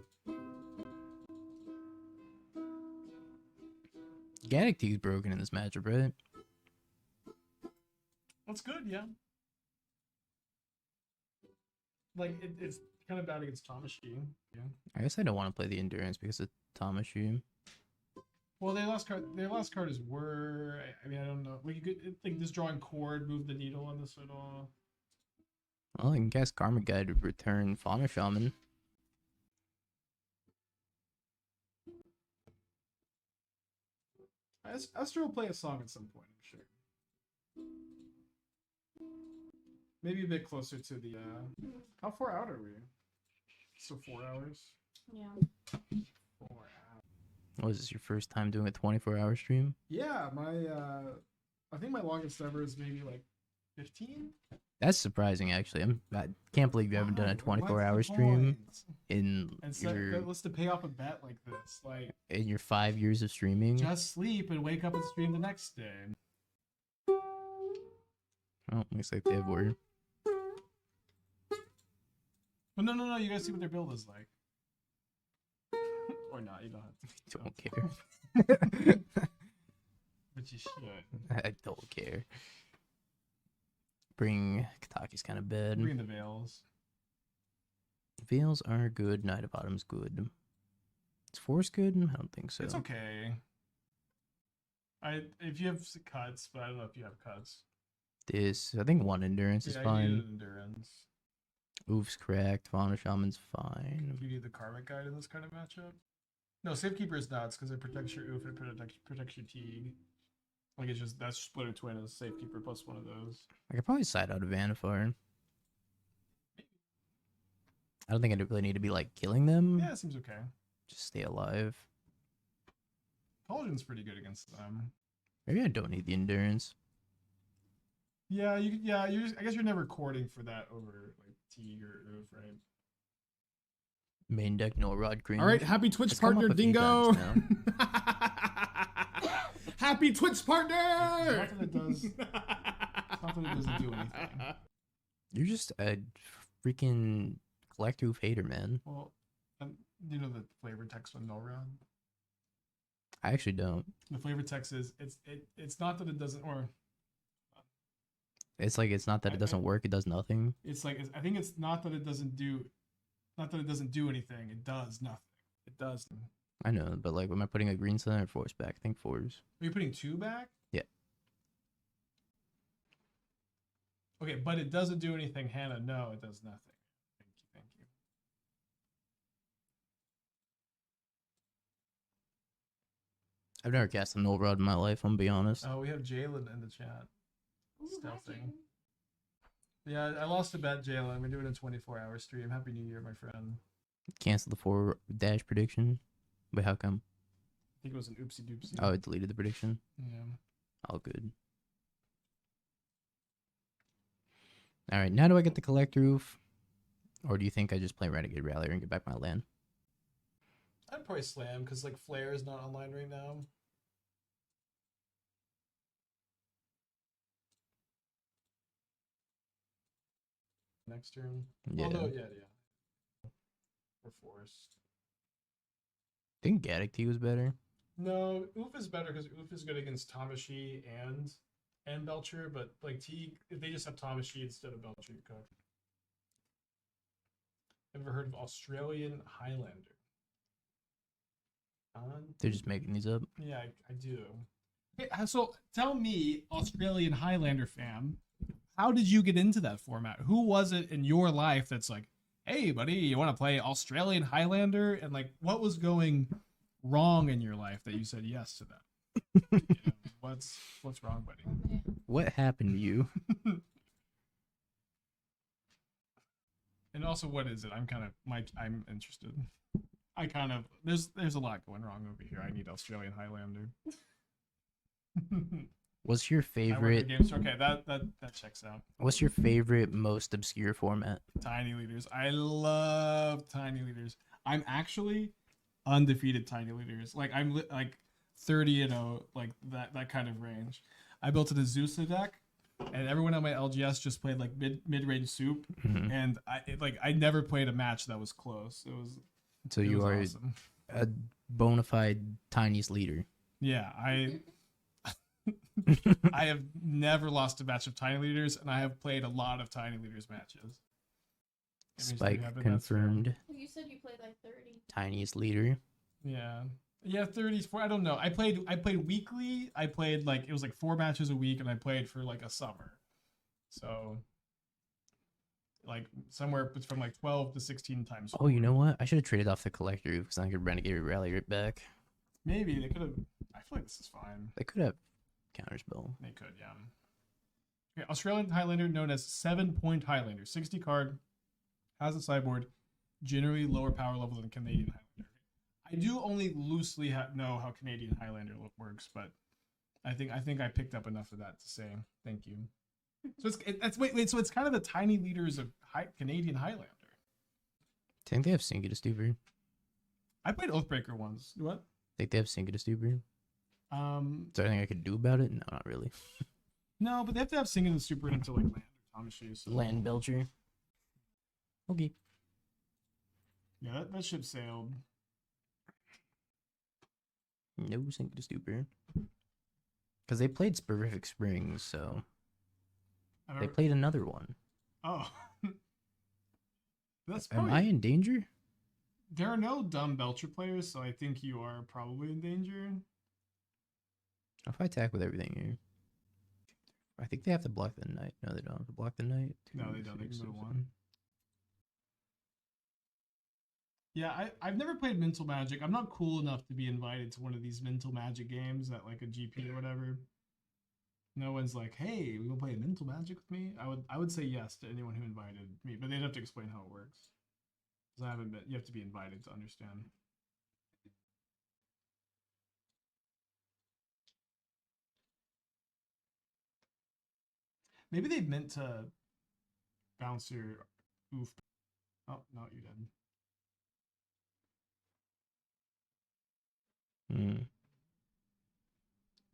Gaddock Tea's broken in this matchup, right? That's good, yeah. Like it's kind of bad against Tamashi. Yeah. I guess I don't want to play the endurance because of Tamashu. Well, their last card is Word. I mean, I don't know. Like you could like this drawing chord, move the needle on this at all. Well, I can cast Karmic Guide to return Fauna Shaman. Esther will play a song at some point, I'm sure. Maybe a bit closer to the. How far out are we? So 4 hours. Yeah. 4 hours. Was this your first time doing a 24-hour stream? Yeah, I think my longest ever is maybe like 15. That's surprising, actually. I can't believe you haven't done a Why? What's the 24-hour stream point? in And let's to pay off a bet like this. Like, In your 5 years of streaming? just sleep and wake up and stream the next day. Oh, looks like they have word. But no, you guys see what their build is like. Or not, you don't have to. Don't care. But you should. I don't care. Bring Kataki's kind of bad. Bring the veils. Veils are good. Knight of Autumn's good. Is Force good? I don't think so. It's okay. If you have cuts, but I don't know if you have cuts. This, I think 1 endurance is Yeah, you fine. need an endurance. Oof's correct. Fauna Shaman's fine. You need the Karmic Guide in this kind of matchup. No, Safekeeper is nuts because it protects your Oof and protects your Teague. Like it's just that's Splitter Twin as Safekeeper plus one of those. I could probably side out of Vannifar. I don't think I really need to be like killing them. Yeah, it seems okay. Just stay alive. Paladin's pretty good against them. Maybe I don't need the endurance. Yeah, you're just, I guess you're never courting for that over like Teague or Oof, right? Main deck, no Rod Green. All right, happy Twitch It's come partner, up a few Dingo. times Happy Twitch partner. Not that it does. It's not that it doesn't do anything. You're just a freaking collector Oof hater, man. Well, you know the flavor text on No Rod? I actually don't. The flavor text is it's not that it doesn't, or It's like it's not that it doesn't work, it does nothing. it's like I think it's not that it doesn't do, not that it doesn't do anything. It does nothing. It does. I know, but like, am I putting a green sun or force back? I think fours. Are you putting 2 back? Yeah. Okay, but it doesn't do anything, Hannah. No, it does nothing. Thank you. I've never cast a null rod in my life, I'm gonna be honest. Oh, we have Jalen in the chat. Ooh, hi, Stealthing. Jaden. Yeah, I lost a bet, Jalen. We're doing a 24-hour stream. Happy New Year, my friend. Cancel the 4 dash prediction. Wait, how come? I think it was an oopsie doopsie. Oh, it deleted the prediction. Yeah. All good. Alright, now do I get the collect roof? Or do you think I just play Renegade Rallier and get back my land? I'd probably slam because like Flare is not online right now. Next turn. Yeah. Although, yeah. We're forced. I think Gaddock T was better. No, Oof is better because Oof is good against Tamashi and Belcher, but like T, if they just have Tamashi instead of Belcher, you could. Ever heard of Australian Highlander? They're just making these up. Yeah, I do. Okay, so tell me, Australian Highlander fam, how did you get into that format? Who was it in your life that's like, hey, buddy, you want to play Australian Highlander? And like, what was going wrong in your life that you said yes to that? You know, what's wrong, buddy? What happened to you? And also, what is it? I'm interested. There's a lot going wrong over here. I need Australian Highlander. What's your I work at favorite? Games. Okay, that checks out. What's your favorite, most obscure format? Tiny leaders. I love tiny leaders. I'm actually undefeated tiny leaders. Like I'm like 30-0, like that kind of range. I built an Azusa deck, and everyone on my LGS just played like mid-range soup, and I never played a match that was close. So It you was are awesome. a bona fide tiniest leader. Yeah, I have never lost a match of tiny leaders, and I have played a lot of tiny leaders matches. Spike That's fair. confirmed. You said you played like 30. Tiniest leader. Yeah, 30s. I don't know. I played weekly. I played like it was like 4 matches a week, and I played for like a summer. So, like somewhere from like 12 to 16 times. Oh, you know what? I should have traded off the collector because I could Renegade Rally right back. Maybe they could have. I feel like this is fine. They could have counterspell. They could, yeah. Okay, Australian Highlander, known as 7-point Highlander, 60 card, has a sideboard, generally lower power level than Canadian Highlander. I do only loosely know how Canadian Highlander works, but I think I picked up enough of that to say thank you. So so it's kind of the tiny leaders of Canadian Highlander. I think they have Singular Stever. I played Oathbreaker once. What? Think they have Sink of the Super? Is there anything I could do about it? No, not really. No, but they have to have Singing the Super into like land or Thomas Shoes. So. Land Belcher. Okay. Yeah, that ship sailed. No Sink of the Super. Because they played Sporific Springs, so they played another one. Oh. That's Am probably... I in danger? There are no dumb Belcher players, so I think you are probably in danger. If I attack with everything here, I think they have to block the knight. No, they don't have to block the knight. No, they don't. They can go to 1. Yeah, I've never played Mental Magic. I'm not cool enough to be invited to one of these Mental Magic games at like a GP or whatever. No one's like, hey, we gonna play Mental Magic with me? I would say yes to anyone who invited me, but they'd have to explain how it works. Because I haven't been. You have to be invited to understand. Maybe they meant to bounce your oof. Oh no, you didn't.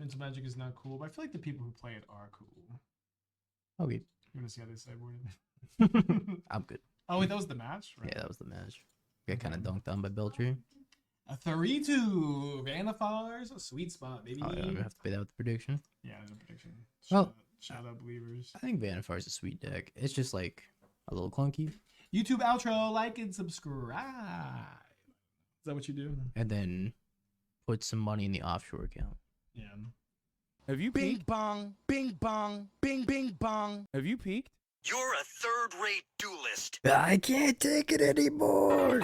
Mental Magic is not cool, but I feel like the people who play it are cool. Okay. You want to see how they sideboarded? I'm good. Oh wait, that was the match, right? Yeah, that was the match. Got kind of dunked on by Belcher. A 3-2. Vannifar's a sweet spot, baby. Oh, yeah, I'm gonna have to pay that with the prediction. Yeah, no prediction. Well, shout out believers. I think Vannifar's a sweet deck. It's just like a little clunky. YouTube outro, like and subscribe. Is that what you do? And then put some money in the offshore account. Yeah. Have you Bing peeked? bong, bing bong, bing bing bong. Have you peeked? You're a third-rate duelist. I can't take it anymore.